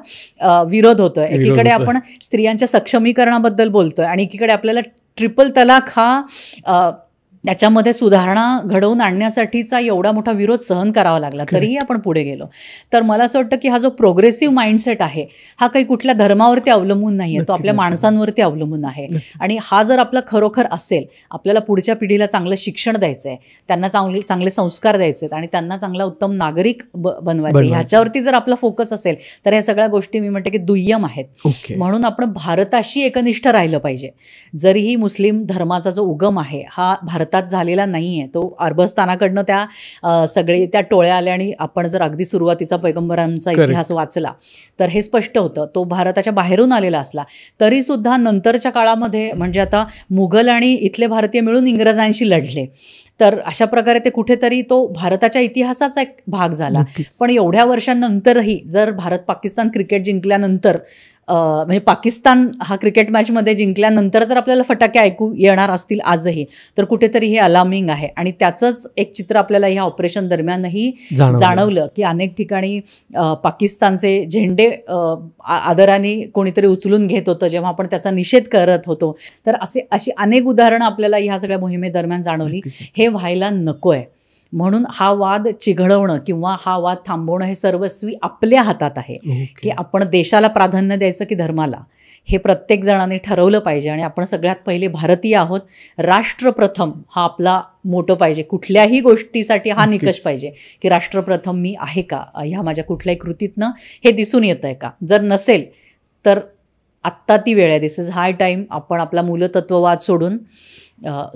विरोध होतोय. एकीकडे आपण स्त्रियांच्या सक्षमीकरणाबद्दल बोलतोय आणि एकीकडे आपल्याला ट्रिपल तलाक हा त्याच्यामध्ये सुधारणा घडवून आणण्यासाठीचा एवढा मोठा विरोध सहन करावा लागला तरीही आपण पुढे गेलो. तर मला असं वाटतं की हा जो प्रोग्रेसिव्ह माइंडसेट आहे हा काही कुठल्या धर्मावरती अवलंबून नाही आहे, तो आपल्या माणसांवरती अवलंबून आहे. आणि हा जर आपला खरोखर असेल, आपल्याला पुढच्या पिढीला चांगलं शिक्षण द्यायचं आहे, त्यांना चांगले संस्कार द्यायचे आहेत आणि त्यांना चांगला उत्तम नागरिक बनवायचं आहे, ह्याच्यावरती जर आपला फोकस असेल तर ह्या सगळ्या गोष्टी मी म्हणते की दुय्यम आहेत. म्हणून आपण भारताशी एकनिष्ठ राहिलं पाहिजे. जरीही मुस्लिम धर्माचा जो उगम आहे हा भारतात झालेला नाहीये, तो अरबस्थानाकडनं त्या टोळ्या आल्या आणि आपण जर अगदी सुरुवातीचा पैगंबरांचा इतिहास वाचला तर हे स्पष्ट होतं. तो भारताच्या बाहेरून आलेला असला तरी सुद्धा नंतरच्या काळामध्ये म्हणजे आता मुघल आणि इथले भारतीय मिळून इंग्रजांशी लढले. तर अशा प्रकारे ते कुठेतरी तो भारताच्या इतिहासाचा एक भाग झाला. पण एवढ्या वर्षांनंतरही जर भारत पाकिस्तान क्रिकेट जिंकल्यानंतर म्हणजे पाकिस्तान हा क्रिकेट मॅचमध्ये जिंकल्यानंतर जर आपल्याला फटाके ऐकू येणार असतील आजही तर कुठेतरी हे अलार्मिंग आहे. आणि त्याचंच एक चित्र आपल्याला ह्या ऑपरेशन दरम्यानही जाणवलं की अनेक ठिकाणी पाकिस्तानचे झेंडे आदराने कोणीतरी उचलून घेत होतं जेव्हा आपण त्याचा निषेध करत होतो. तर अशी अनेक उदाहरणं आपल्याला ह्या सगळ्या मोहिमेदरम्यान जाणवली. हे व्हायला नको आहे. म्हणून हा वाद चिघळवणं किंवा हा वाद थांबवणं हे सर्वस्वी आपल्या हातात आहे की आपण देशाला प्राधान्य द्यायचं की धर्माला, हे प्रत्येक जणांनी ठरवलं पाहिजे. आणि आपण सगळ्यात पहिले भारतीय आहोत, राष्ट्रप्रथम हा आपला मोठं पाहिजे. कुठल्याही गोष्टीसाठी हा निकष पाहिजे की राष्ट्रप्रथम मी आहे का, ह्या माझ्या कुठल्याही कृतीतनं हे दिसून येतंय का. जर नसेल तर आत्ता ती वेळ आहे, दिस इज हाय टाईम. आपण आपला मूलतत्ववाद सोडून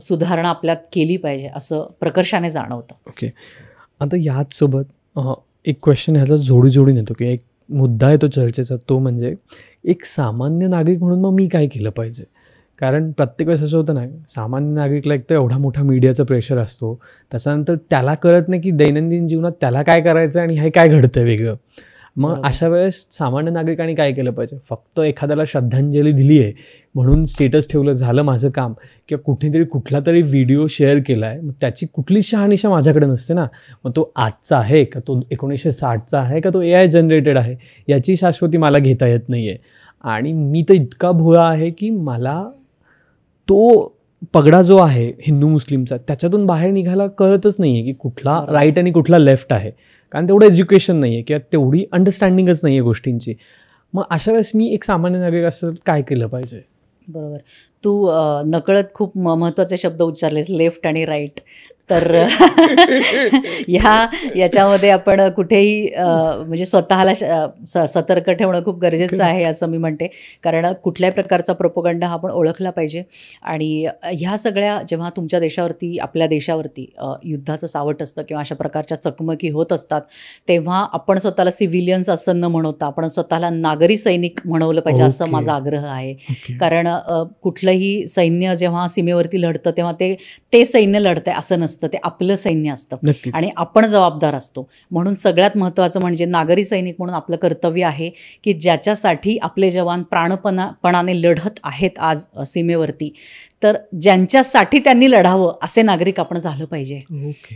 सुधारणा आपल्यात केली पाहिजे असं प्रकर्षाने जाणवतं. ओके, आता याचसोबत एक क्वेश्चन ह्याचा जोडीने येतो की एक मुद्दा येतो चर्चेचा, तो म्हणजे एक सामान्य नागरिक म्हणून मग मी काय केलं पाहिजे. कारण प्रत्येक वेळेस असं होतं ना, सामान्य नागरिकला एक तर एवढा मोठा मीडियाचा प्रेशर असतो, त्याच्यानंतर त्याला कळत नाही की दैनंदिन जीवनात त्याला काय करायचं आणि हे काय घडतं वेगळं. मग अशा वेळेस सामान्य नागरिकांनी काय केलं पाहिजे. फक्त एखाद्याला श्रद्धांजली दिली आहे म्हणून स्टेटस ठेवलं, झालं माझं काम, किंवा कुठेतरी कुठला तरी व्हिडिओ शेअर केला आहे, मग त्याची कुठली शहानिशा माझ्याकडे नसते ना. मग तो आजचा आहे का, तो 1960चा आहे का, तो AI जनरेटेड आहे, याची शाश्वती मला घेता येत नाही आहे. आणि मी तर इतका भोळा आहे की मला तो पगडा जो आहे हिंदू मुस्लिमचा त्याच्यातून बाहेर निघायला कळतच नाही आहे की कुठला राईट आणि कुठला लेफ्ट आहे. कारण तेवढं एज्युकेशन नाही आहे किंवा तेवढी अंडरस्टँडिंगच नाही आहे गोष्टींची. मग अशा वेळेस मी एक सामान्य नागरिक असं काय केलं पाहिजे. बरोबर, तू नकळत खूप महत्त्वाचे शब्द उच्चारलेस, लेफ्ट आणि राईट. तर याच्यामध्ये आपण कुठेही म्हणजे स्वतःला सतर्क ठेवणं खूप गरजेचं आहे असं मी म्हणते. कारण कुठल्याही प्रकारचा प्रोपोगंडा हा आपण ओळखला पाहिजे. आणि ह्या सगळ्या जेव्हा तुमच्या देशावरती, आपल्या देशावरती युद्धाचं सावट असतं किंवा अशा प्रकारच्या चकमकी होत असतात तेव्हा आपण स्वतःला सिव्हिलियन्स असं न म्हणवता आपण स्वतःला नागरी सैनिक म्हणवलं पाहिजे असं माझा आग्रह आहे. कारण कुठलंही सैन्य जेव्हा सीमेवरती लढतं तेव्हा ते सैन्य लढतंय असं नसतं, ते आपलं सैन्य असतं आणि आपण जबाबदार असतो. म्हणून सगळ्यात महत्त्वाचं म्हणजे नागरी सैनिक म्हणून आपलं कर्तव्य आहे की ज्याच्यासाठी आपले जवान प्राणपणाने लढत आहेत आज सीमेवरती, तर ज्यांच्यासाठी त्यांनी लढावं असे नागरिक आपण झालं पाहिजे.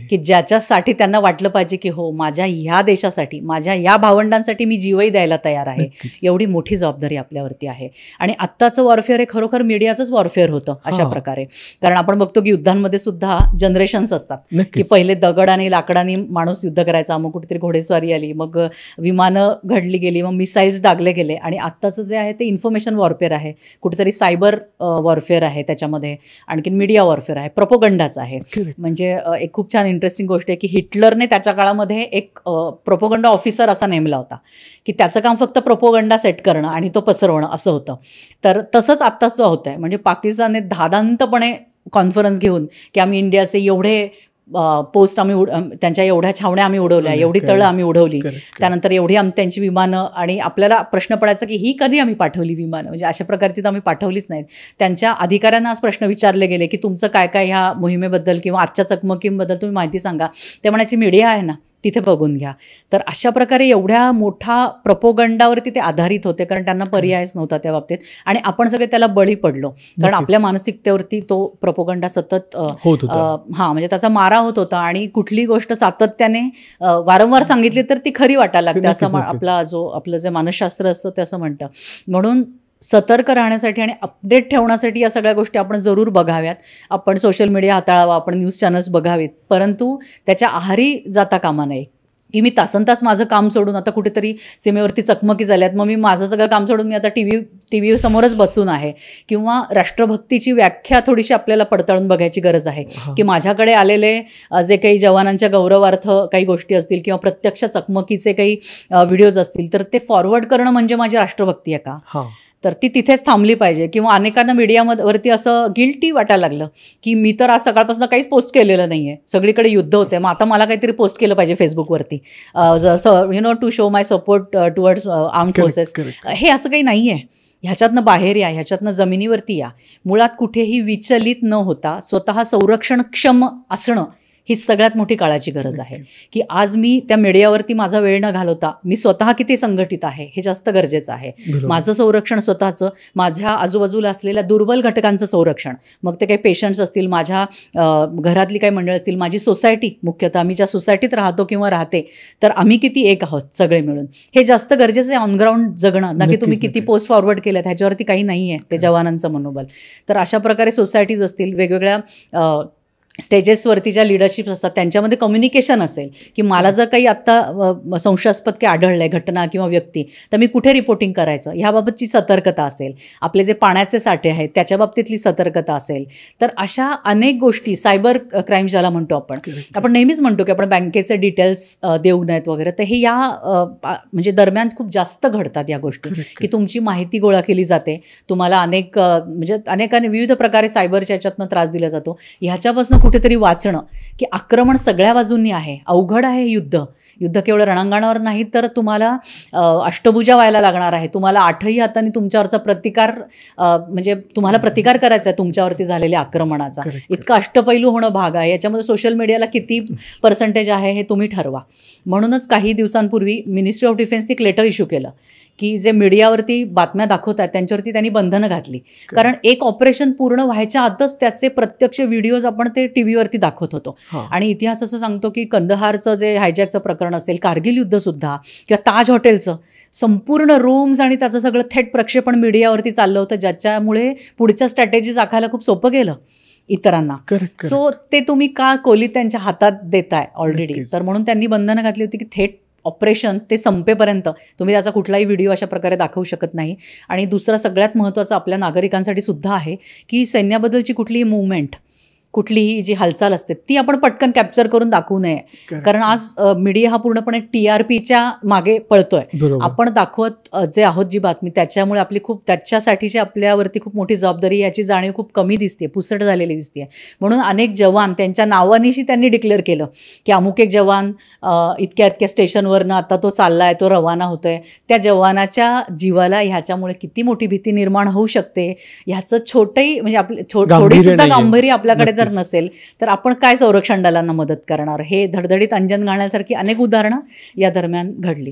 की ज्याच्यासाठी त्यांना वाटलं पाहिजे की हो, माझ्या ह्या देशासाठी, माझ्या या भावंडांसाठी मी जीवही द्यायला तयार आहे. एवढी मोठी जबाबदारी आपल्यावरती आहे. आणि आत्ताचं वॉरफेअर हे खरोखर मीडियाचंच वॉरफेअर होतं अशा प्रकारे. कारण आपण बघतो की युद्धांमध्ये सुद्धा जनरेशन्स असतात की पहिले दगड आणि लाकडाने माणूस युद्ध करायचा, मग कुठेतरी घोडेस्वारी आली, मग विमानं घडली गेली, मग मिसाईल्स डागले गेले. आणि आत्ताचं जे आहे ते इन्फॉर्मेशन वॉरफेअर आहे, कुठेतरी सायबर वॉरफेअर आहे, त्याच्यामध्ये आणखी मीडिया वॉरफेअर आहे, प्रोपोगंडाच आहे. म्हणजे एक खूप छान इंटरेस्टिंग गोष्ट आहे की हिटलरने त्याच्या काळामध्ये एक प्रोपोगंडा ऑफिसर असा नेमला होता की त्याचं काम फक्त प्रोपोगंडा सेट करणं आणि तो पसरवणं असं होतं. तर तसंच आत्ताच तो होत आहे. म्हणजे पाकिस्तानने धादांतपणे कॉन्फरन्स घेऊन की आम्ही इंडियाचे एवढे पोस्ट आम्ही त्यांच्या एवढ्या छावण्या आम्ही उडवल्या, एवढी तळं आम्ही उडवली, त्यानंतर एवढी त्यांची विमानं, आणि आपल्याला प्रश्न पडायचा की ही कधी आम्ही पाठवली विमानं, म्हणजे अशा प्रकारची तर आम्ही पाठवलीच नाहीत. त्यांच्या अधिकाऱ्यांना आज प्रश्न विचारले गेले की तुमचं काय काय ह्या मोहिमेबद्दल किंवा आजच्या चकमकींबद्दल तुम्ही माहिती सांगा. ते म्हणायची मीडिया आहे ना, तिथे बघून घ्या. तर अशा प्रकारे एवढ्या मोठा प्रोपोगंडावरती ते आधारित होते, कारण त्यांना पर्यायच नव्हता त्या बाबतीत, आणि आपण सगळे त्याला बळी पडलो. कारण आपल्या मानसिकतेवरती तो प्रोपोगंडा सतत म्हणजे त्याचा मारा होत होता, आणि कुठली गोष्ट सातत्याने वारंवार सांगितली तर ती खरी वाटायला लागते, असं आपलं जे मानसशास्त्र असतं ते असं म्हणतं. म्हणून सतर्क राहण्यासाठी आणि अपडेट ठेवण्यासाठी या सगळ्या गोष्टी आपण जरूर बघाव्यात. आपण सोशल मीडिया हाताळावा, आपण न्यूज चॅनल्स बघावेत, परंतु त्याच्या आहारी जाता कामा नये की मी तासनतास माझं काम सोडून, आता कुठेतरी सीमेवरती चकमकी झाल्यात, मग मी माझं सगळं काम सोडून मी आता टी व्ही समोरच बसून आहे. किंवा राष्ट्रभक्तीची व्याख्या थोडीशी आपल्याला पडताळून बघायची गरज आहे की माझ्याकडे आलेले जे काही जवानांच्या गौरवार्थ काही गोष्टी असतील किंवा प्रत्यक्ष चकमकीचे काही व्हिडिओज असतील, तर ते फॉरवर्ड करणं म्हणजे माझी राष्ट्रभक्ती आहे का? तर ती तिथेच थांबली पाहिजे. किंवा अनेकांना मीडियावरती असं गिल्टी वाटायला लागलं की मी तर आज सकाळपासून काहीच पोस्ट केलेलं नाही आहे, सगळीकडे युद्ध होते, मग आता मला काहीतरी पोस्ट केलं पाहिजे फेसबुकवरती, to show my support towards arm forces. हे असं काही नाही आहे. ह्याच्यातनं बाहेर या, ह्याच्यातनं जमिनीवरती या. मुळात कुठेही विचलित न होता स्वतः संरक्षणक्षम असणं ही सगळ्यात मोठी काळाची गरज आहे. की आज मी त्या मीडियावरती माझा वेळ न घालवता मी स्वतः किती संघटित आहे हे जास्त गरजेचं आहे. माझं संरक्षण स्वतःचं, माझ्या आजूबाजूला असलेल्या दुर्बल घटकांचं संरक्षण, मग ते काही पेशंट्स असतील, माझ्या घरातली काही मंडळ असतील, माझी सोसायटी, मुख्यतः आम्ही ज्या सोसायटीत राहतो किंवा राहते, तर आम्ही किती एक आहोत सगळे मिळून, हे जास्त गरजेचं आहे. ऑनग्राऊंड जगणं, ना की तुम्ही किती पोस्ट फॉरवर्ड केल्यात ह्याच्यावरती काही नाही आहे ते जवानांचं मनोबल. तर अशा प्रकारे सोसायटीज असतील, वेगवेगळ्या स्टेजेसवरती ज्या लिडरशिप्स असतात त्यांच्यामध्ये कम्युनिकेशन असेल की मला जर काही आत्ता संशयास्पद काही आढळलं आहे घटना किंवा व्यक्ती, तर मी कुठे रिपोर्टिंग करायचं ह्याबाबतची सतर्कता असेल, आपले जे पाण्याचे साठे आहेत त्याच्या बाबतीतली सतर्कता असेल. तर अशा अनेक गोष्टी, सायबर क्राईम ज्याला म्हणतो आपण नेहमीच म्हणतो की आपण बँकेचे डिटेल्स देऊ नयेत वगैरे, तर हे या म्हणजे दरम्यान खूप जास्त घडतात या गोष्टी की तुमची माहिती गोळा केली जाते, तुम्हाला अनेकांनी विविध प्रकारे सायबरच्या याच्यातनं त्रास दिला जातो. ह्याच्यापासून कुठेतरी वाचणं, की आक्रमण सगळ्या बाजूंनी आहे, अवघड आहे युद्ध केवळ रणांगणावर नाही तर तुम्हाला अष्टभुजा व्हायला लागणार आहे. तुम्हाला 8ही हातांनी तुमच्यावरचा प्रतिकार म्हणजे तुम्हाला प्रतिकार करायचा आहे तुमच्यावरती झालेल्या आक्रमणाचा. इतकं अष्टपैलू होणं भाग आहे. याच्यामध्ये सोशल मीडियाला किती % आहे हे तुम्ही ठरवा. म्हणूनच काही दिवसांपूर्वी मिनिस्ट्री ऑफ डिफेन्सने एक लेटर इश्यू केलं की जे मीडियावरती बातम्या दाखवतात त्यांच्यावरती त्यांनी बंधनं घातली. कारण एक ऑपरेशन पूर्ण व्हायच्या आतच त्याचे प्रत्यक्ष व्हिडिओज आपण ते टीव्हीवरती दाखवत होतो. आणि इतिहास असं सांगतो की कंदहारचं जे हायजॅकचं प्रकरण असेल, कारगिल युद्धसुद्धा, किंवा ताज हॉटेलचं संपूर्ण रूम्स आणि त्याचं सगळं थेट प्रक्षेपण मीडियावरती चाललं होतं, ज्याच्यामुळे पुढच्या स्ट्रॅटेजीज आखायला खूप सोपं गेलं इतरांना. सो ते तुम्ही का कोली त्यांच्या हातात देताय ऑलरेडी, तर म्हणून त्यांनी बंधनं घातली होती की थेट ऑपरेशन ते संपेपर्यंत तुम्ही त्याचा कुठलाही व्हिडिओ अशा प्रकारे दाखवू शकत नाही. आणि दुसरा सगळ्यात महत्त्वाचं आपल्या नागरिकांसाठी सुद्धा आहे की सैन्याबद्दलची कुठलीही मूवमेंट, कुठलीही जी हालचाल असते ती आपण पटकन कॅप्चर करून दाखवू नये. कारण आज मीडिया हा पूर्णपणे TRPच्या मागे पळतोय. आपण दाखवत जे आहोत जी बातमी, त्याच्यामुळे आपली त्याच्यासाठीची आपल्यावरती खूप मोठी जबाबदारी, याची जाणीव खूप कमी दिसते, पुसट झालेली दिसते. म्हणून अनेक जवान त्यांच्या नावानिशी त्यांनी डिक्लेअर केलं की अमुक एक जवान इतक्या स्टेशनवरनं आता तो चाललाय, तो रवाना होतोय. त्या जवानाच्या जीवाला ह्याच्यामुळे किती मोठी भीती निर्माण होऊ शकते ह्याचं छोटंही म्हणजे आपले थोडी सुद्धा गांभीर्य आपल्याकडे जर नसेल तर आपण काय संरक्षण दलांना मदत करणार. हे धडधडीत अंजन घालण्यासारखी अनेक उदाहरणं या दरम्यान घडली.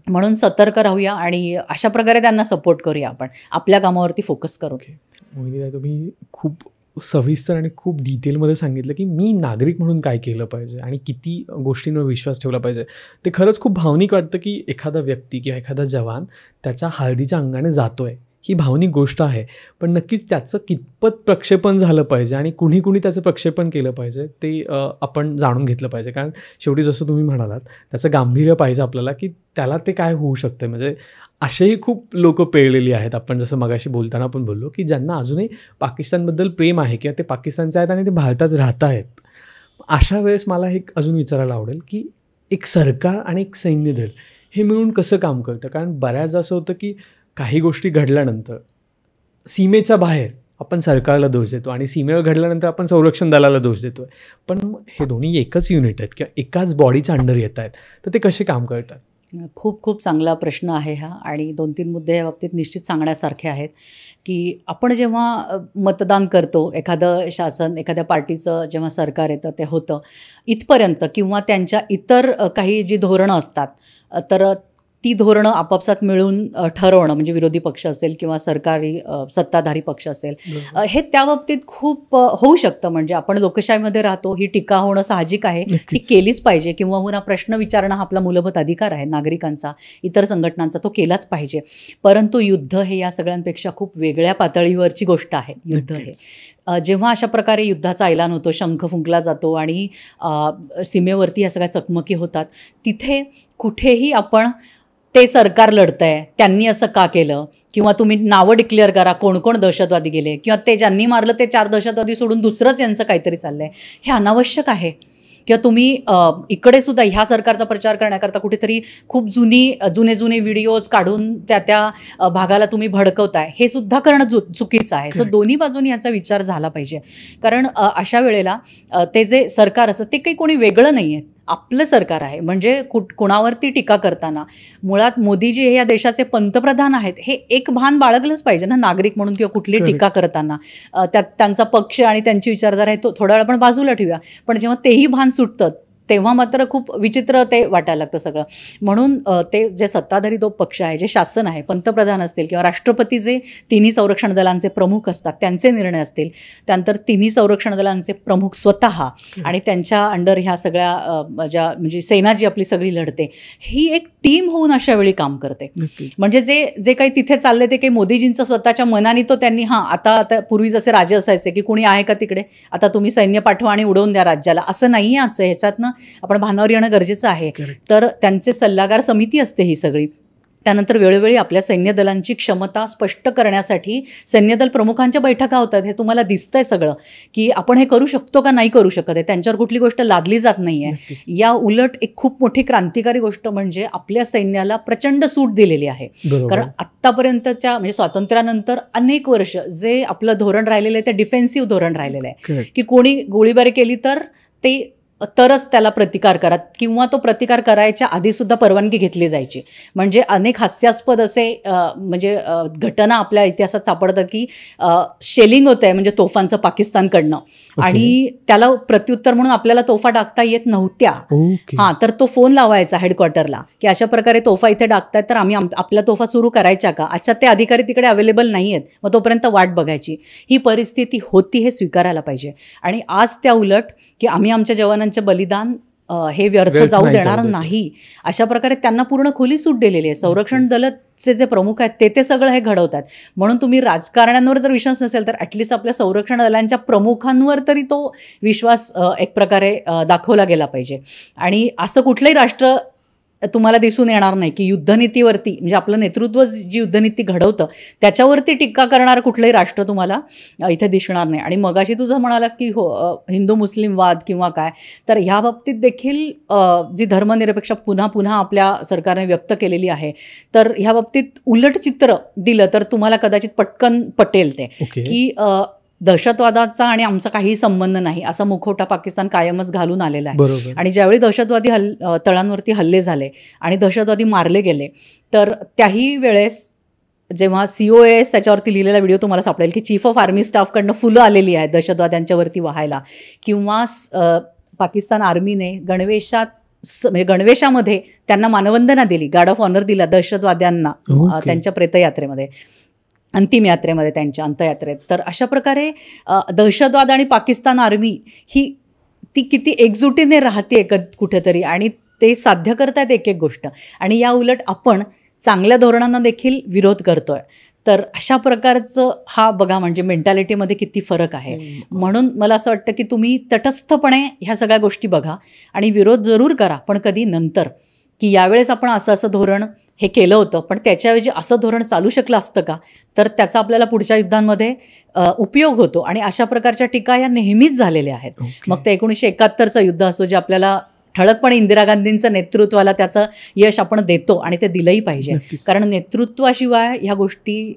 म्हणून सतर्क राहूया आणि अशा प्रकारे त्यांना सपोर्ट करूया, आपण आपल्या कामावरती फोकस करू. मोहिनीताई, तुम्ही खूप सविस्तर आणि खूप डिटेलमध्ये सांगितलं की मी नागरिक म्हणून काय केलं पाहिजे आणि किती गोष्टींवर विश्वास ठेवला पाहिजे. ते खरंच खूप भावनिक वाटतं की एखादा व्यक्ती किंवा एखादा जवान त्याच्या हळदीच्या अंगाने जातोय, ही भावनिक गोष्ट आहे. पण नक्कीच त्याचं कितपत प्रक्षेपण झालं पाहिजे आणि कुणी त्याचं प्रक्षेपण केलं पाहिजे ते आपण जाणून घेतलं पाहिजे. कारण शेवटी जसं तुम्ही म्हणालात त्याचं गांभीर्य पाहिजे आपल्याला की त्याला ते काय होऊ शकतं. म्हणजे असेही खूप लोक पेळलेली आहेत. आपण जसं मगाशी बोलताना आपण बोललो की ज्यांना अजूनही पाकिस्तानबद्दल प्रेम आहे किंवा ते पाकिस्तानचे आहेत आणि ते भारतात राहत आहेत. अशा वेळेस मला एक अजून विचारायला आवडेल की एक सरकार आणि एक सैन्य दल हे मिळून कसं काम करतं. कारण बऱ्याच असं होतं की काही गोष्टी घडल्यानंतर सीमेच्या बाहेर आपण सरकारला दोष देतो आणि सीमेवर घडल्यानंतर आपण संरक्षण दलाला दोष देतो. पण हे दोन्ही एकच युनिट आहेत किंवा एकाच बॉडीच्या अंडर येत आहेत, तर ते कसे काम करतात. खूप खूप चांगला प्रश्न आहे हा आणि 2-3 मुद्दे या बाबतीत निश्चित सांगण्यासारखे आहेत, की आपण जेव्हा मतदान करतो, एखादं शासन, एखाद्या पार्टीचं जेव्हा सरकार येतं ते होतं इथपर्यंत किंवा त्यांच्या इतर काही जी धोरणं असतात तर ती धोरणं आपापसात मिळून ठरवणं म्हणजे विरोधी पक्ष असेल किंवा सरकारी सत्ताधारी पक्ष असेल हे त्या बाबतीत खूप होऊ शकतं. म्हणजे आपण लोकशाहीमध्ये राहतो, ही टीका होणं साहजिक आहे, ती केलीच पाहिजे किंवा पुन्हा प्रश्न विचारणं हा आपला मूलभूत अधिकार आहे नागरिकांचा, इतर संघटनांचा, तो केलाच पाहिजे. परंतु युद्ध हे या सगळ्यांपेक्षा खूप वेगळ्या पातळीवरची गोष्ट आहे. युद्ध हे जेव्हा अशा प्रकारे युद्धाचा ऐलान होतो, शंख फुंकला जातो आणि सीमेवरती या सगळ्या चकमकी होतात, तिथे कुठेही आपण ते सरकार लढतंय, त्यांनी असं का केलं किंवा तुम्ही नावं डिक्लेअर करा कोण कोण दहशतवादी गेले किंवा ते ज्यांनी मारलं ते 4 दहशतवादी सोडून दुसरंच यांचं काहीतरी चाललंय, हे अनावश्यक आहे. किंवा तुम्ही इकडे सुद्धा ह्या सरकारचा प्रचार करण्याकरता कुठेतरी खूप जुने व्हिडिओज काढून त्या भागाला तुम्ही भडकवताय, हे सुद्धा करणं चुकीचं आहे. सो दोन्ही बाजूनी याचा विचार झाला पाहिजे. कारण अशा वेळेला ते जे सरकार असतं ते काही कोणी वेगळं नाही आहे, आपलं सरकार आहे. म्हणजे कुणावरती टीका करताना मुळात मोदीजी हे या देशाचे पंतप्रधान आहेत हे एक भान बाळगलंच पाहिजे ना, नागरिक म्हणून किंवा कुठली टीका करताना. त्यात त्यांचा पक्ष आणि त्यांची विचारधारा आहे तो थोडा वेळ आपण बाजूला ठेवूया, पण जेव्हा तेही भान सुटतं तेव्हा मात्र खूप विचित्र ते वाटायला लागतं सगळं. म्हणून ते जे सत्ताधारी तो पक्ष आहे, जे शासन आहे, पंतप्रधान असतील किंवा राष्ट्रपती जे तिन्ही संरक्षण दलांचे प्रमुख असतात त्यांचे निर्णय असतील, त्यानंतर तिन्ही संरक्षण दलांचे प्रमुख स्वतः आणि त्यांच्या अंडर ह्या सगळ्या ज्या म्हणजे सेना जी आपली सगळी लढते, ही एक टीम होऊन अशा वेळी काम करते. म्हणजे जे काही तिथे चाललंय ते काही मोदीजींचं स्वतःच्या मनाने तो त्यांनी आता पूर्वी जसे राजे असायचे की कुणी आहे का तिकडे, आता तुम्ही सैन्य पाठवा आणि उडवून द्या राज्याला, असं नाही आहे. ह्याच्यातनं आपण भानावर येणं गरजेचं आहे. तर त्यांचे सल्लागार समिती असते ही सगळी. त्यानंतर वेळोवेळी आपल्या सैन्य दलांची क्षमता स्पष्ट करण्यासाठी सैन्यदल प्रमुखांच्या बैठका होतात. हे तुम्हाला दिसतंय सगळं की आपण हे करू शकतो का नाही करू शकत आहे, त्यांच्यावर कुठली गोष्ट लादली जात नाहीये. या उलट एक खूप मोठी क्रांतिकारी गोष्ट म्हणजे आपल्या सैन्याला प्रचंड सूट दिलेली आहे. कारण आत्तापर्यंतच्या म्हणजे स्वातंत्र्यानंतर अनेक वर्ष जे आपलं धोरण राहिलेलं आहे ते डिफेन्सिव्ह धोरण राहिलेलं आहे की कोणी गोळीबार केली तरच त्याला प्रतिकार करा किंवा तो प्रतिकार करायच्या आधीसुद्धा परवानगी घेतली जायची. म्हणजे अनेक हास्यास्पद असे म्हणजे घटना आपल्या इतिहासात सापडतात की शेलिंग होत आहे म्हणजे तोफांचं पाकिस्तानकडनं आणि त्याला प्रत्युत्तर म्हणून आपल्याला तोफा टाकता येत नव्हत्या. तर तो फोन लावायचा हेडक्वार्टरला की अशा प्रकारे तोफा इथे टाकतायत तर आम्ही आपल्या तोफा सुरू करायच्या का. अच्छा, ते अधिकारी तिकडे अवेलेबल नाही आहेत, मग तोपर्यंत वाट बघायची. ही परिस्थिती होती, हे स्वीकारायला पाहिजे. आणि आज त्या उलट की आम्ही आमच्या जवानांचे बलिदान हे व्यर्थ जाऊ देणार नाही, अशा प्रकारे त्यांना पूर्ण खुली सूट दिलेली आहे. संरक्षण दलाचे जे प्रमुख आहेत ते सगळं हे घडवतात. म्हणून तुम्ही राजकारण्यांवर जर विश्वास नसेल तर ॲटलिस्ट आपल्या संरक्षण दलांच्या प्रमुखांवर तरी तो विश्वास एक प्रकारे दाखवला गेला पाहिजे. आणि असं कुठलंही राष्ट्र तुम्हाला दिसून येणार नाही की युद्धनीतीवरती म्हणजे आपलं नेतृत्व जी युद्धनीती घडवतं त्याच्यावरती टीका करणारं कुठलंही राष्ट्र तुम्हाला इथे दिसणार नाही. आणि मगाशी तुझं म्हणालास की हिंदू मुस्लिम वाद किंवा काय, तर ह्या बाबतीत देखील जी धर्मनिरपेक्ष पुन्हा आपल्या सरकारने व्यक्त केलेली आहे, तर ह्या बाबतीत उलट चित्र दिलं तर तुम्हाला कदाचित पटकन पटेल ते की दहशतवादाचा आणि आमचा काही संबंध नाही असा मुखवटा पाकिस्तान कायमच घालून आलेला आहे. आणि ज्यावेळी दहशतवादी तळांवरती हल्ले झाले आणि दहशतवादी मारले गेले, तर त्याही वेळेस जेव्हा COAS त्याच्यावरती लिहिलेला व्हिडिओ तुम्हाला सापडेल की चीफ ऑफ आर्मी स्टाफकडनं फुलं आलेली आहेत दहशतवाद्यांच्यावरती वाहायला, किंवा पाकिस्तान आर्मीने म्हणजे गणवेशामध्ये त्यांना मानवंदना दिली, गार्ड ऑफ ऑनर दिला दहशतवाद्यांना त्यांच्या प्रेतयात्रेमध्ये, अंतिम यात्रेमध्ये, त्यांच्या अंत्ययात्रेत. तर अशा प्रकारे दहशतवाद आणि पाकिस्तान आर्मी ती किती एकजुटीने राहते कुठेतरी आणि ते साध्य करतायत एक गोष्ट. आणि या उलट आपण चांगल्या धोरणांना देखील विरोध करतोय. तर अशा प्रकारचं हा बघा म्हणजे मेंटॅलिटीमध्ये किती फरक आहे. म्हणून मला असं वाटतं की तुम्ही तटस्थपणे ह्या सगळ्या गोष्टी बघा आणि विरोध जरूर करा, पण कधी नंतर की यावेळेस आपण असं धोरण हे केलं होतं पण त्याच्याऐवजी असं धोरण चालू शकलं असतं का, तर त्याचा आपल्याला पुढच्या युद्धांमध्ये उपयोग होतो. आणि अशा प्रकारच्या टीका या नेहमीच झालेल्या आहेत. मग ते 1971चं युद्ध असो जे आपल्याला ठळकपणे इंदिरा गांधींचं नेतृत्वाला त्याचं यश आपण देतो आणि ते दिलंही पाहिजे. कारण नेतृत्वाशिवाय ह्या गोष्टी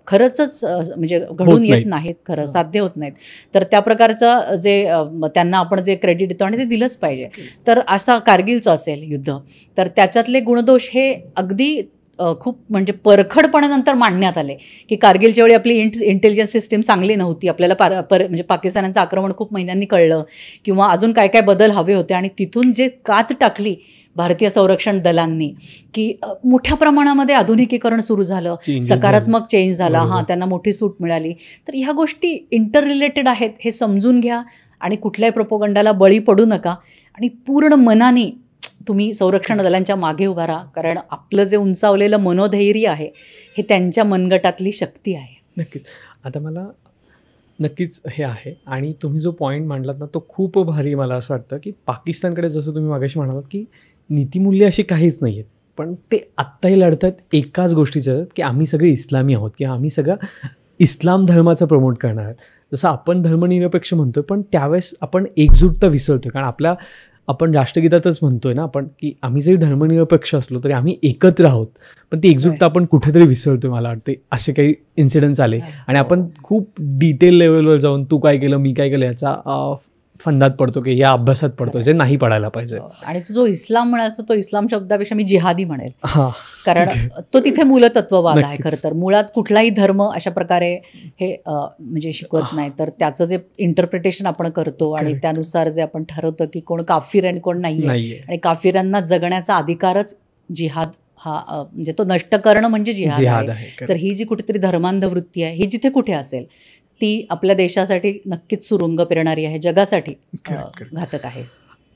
खरंच म्हणजे घडून येत नाहीत, खरं साध्य होत नाहीत. तर त्या प्रकारचं जे त्यांना आपण जे क्रेडिट देतो आणि ते दिलंच पाहिजे. तर असा कारगिलचं असेल युद्ध, तर त्याच्यातले गुणदोष हे अगदी खूप म्हणजे परखडपणे नंतर मांडण्यात आले की कारगिलच्या वेळी आपली इंटेलिजन्स सिस्टीम चांगली नव्हती, आपल्याला म्हणजे पाकिस्तानाचं आक्रमण खूप महिन्यांनी कळलं किंवा अजून काय काय बदल हवे होते आणि तिथून जे कात टाकली भारतीय संरक्षण दलांनी की मोठ्या प्रमाणामध्ये आधुनिकीकरण सुरू झालं, सकारात्मक चेंज झाला, त्यांना मोठी सूट मिळाली. तर ह्या गोष्टी इंटर रिलेटेड आहेत हे समजून घ्या आणि कुठल्याही प्रोपोगंडाला बळी पडू नका आणि पूर्ण मनाने तुम्ही संरक्षण दलांच्या मागे उभा राहा. कारण आपलं जे उंचावलेलं मनोधैर्य आहे हे त्यांच्या मनगटातली शक्ती आहे. नक्कीच. आता मला नक्कीच हे आहे आणि तुम्ही जो पॉईंट मांडलात ना तो खूप भारी. मला असं वाटतं की पाकिस्तानकडे जसं तुम्ही मागाशी म्हणालात की नीतिमूल्य अशी काहीच नाही आहेत, पण ते आत्ताही लढतात एकाच गोष्टीच्या की आम्ही सगळे इस्लामी आहोत किंवा आम्ही सगळं इस्लाम धर्माचं प्रमोट करणार आहोत. जसं आपण धर्मनिरपेक्ष म्हणतोय पण त्यावेळेस आपण एकजूटता विसरतोय. कारण आपण राष्ट्रगीतातच म्हणतोय ना आपण की आम्ही जरी धर्मनिरपेक्ष असलो तरी आम्ही एकत्र आहोत, पण ती एकजूटता आपण कुठेतरी विसरतोय. मला वाटते असे काही इन्सिडेंट्स आले आणि आपण खूप डिटेल लेवलवर जाऊन तू काय केलं मी काय केलं याचा फंदात पडतो की या अभ्यासात पडतो जे नाही पडायला पाहिजे. आणि जो इस्लाम म्हणायचा तो इस्लाम शब्दापेक्षा मी जिहादी म्हणेल, कारण तो तिथे मूलतत्ववाद आहे. खरं तर मुळात कुठलाही धर्म अशा प्रकारे हे म्हणजे शिकवत नाही. तर त्याचं जे इंटरप्रिटेशन आपण करतो आणि त्यानुसार जे आपण ठरवतो की कोण काफिर आणि कोण नाही आहे आणि काफिरांना जगण्याचा अधिकारच जिहाद हा म्हणजे तो नष्ट करणं म्हणजे जिहाद आहे. तर ही जी कुठेतरी धर्मांध वृत्ती आहे ही जिथे कुठे असेल ती आपल्या देशासाठी नक्कीच सुरुंग पेरणारी आहे, जगासाठी घातक आहे.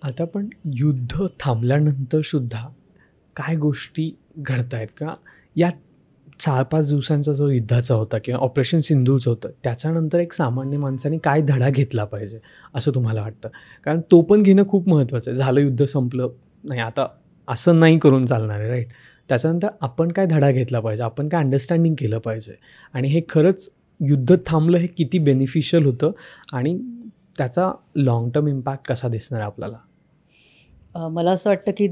आता पण युद्ध थांबल्यानंतर सुद्धा काय गोष्टी घडत आहेत का? या 4-5 दिवसांचा जो युद्धाचा होता किंवा ऑपरेशन सिंधूचं होतं त्याच्यानंतर एक सामान्य माणसाने काय धडा घेतला पाहिजे असं तुम्हाला वाटतं? कारण तो पण घेणं खूप महत्त्वाचं आहे. झालं युद्ध संपलं नाही, आता असं नाही करून चालणार आहे, राईट? त्याच्यानंतर आपण काय धडा घेतला पाहिजे, आपण काय अंडरस्टँडिंग केलं पाहिजे आणि हे खरंच युद्ध थांबलं हे किती बेनिफिशियल होतं आणि त्याचा लॉंग टर्म इम्पॅक्ट कसा दिसणार आहे आपल्याला? मला असं वाटतं की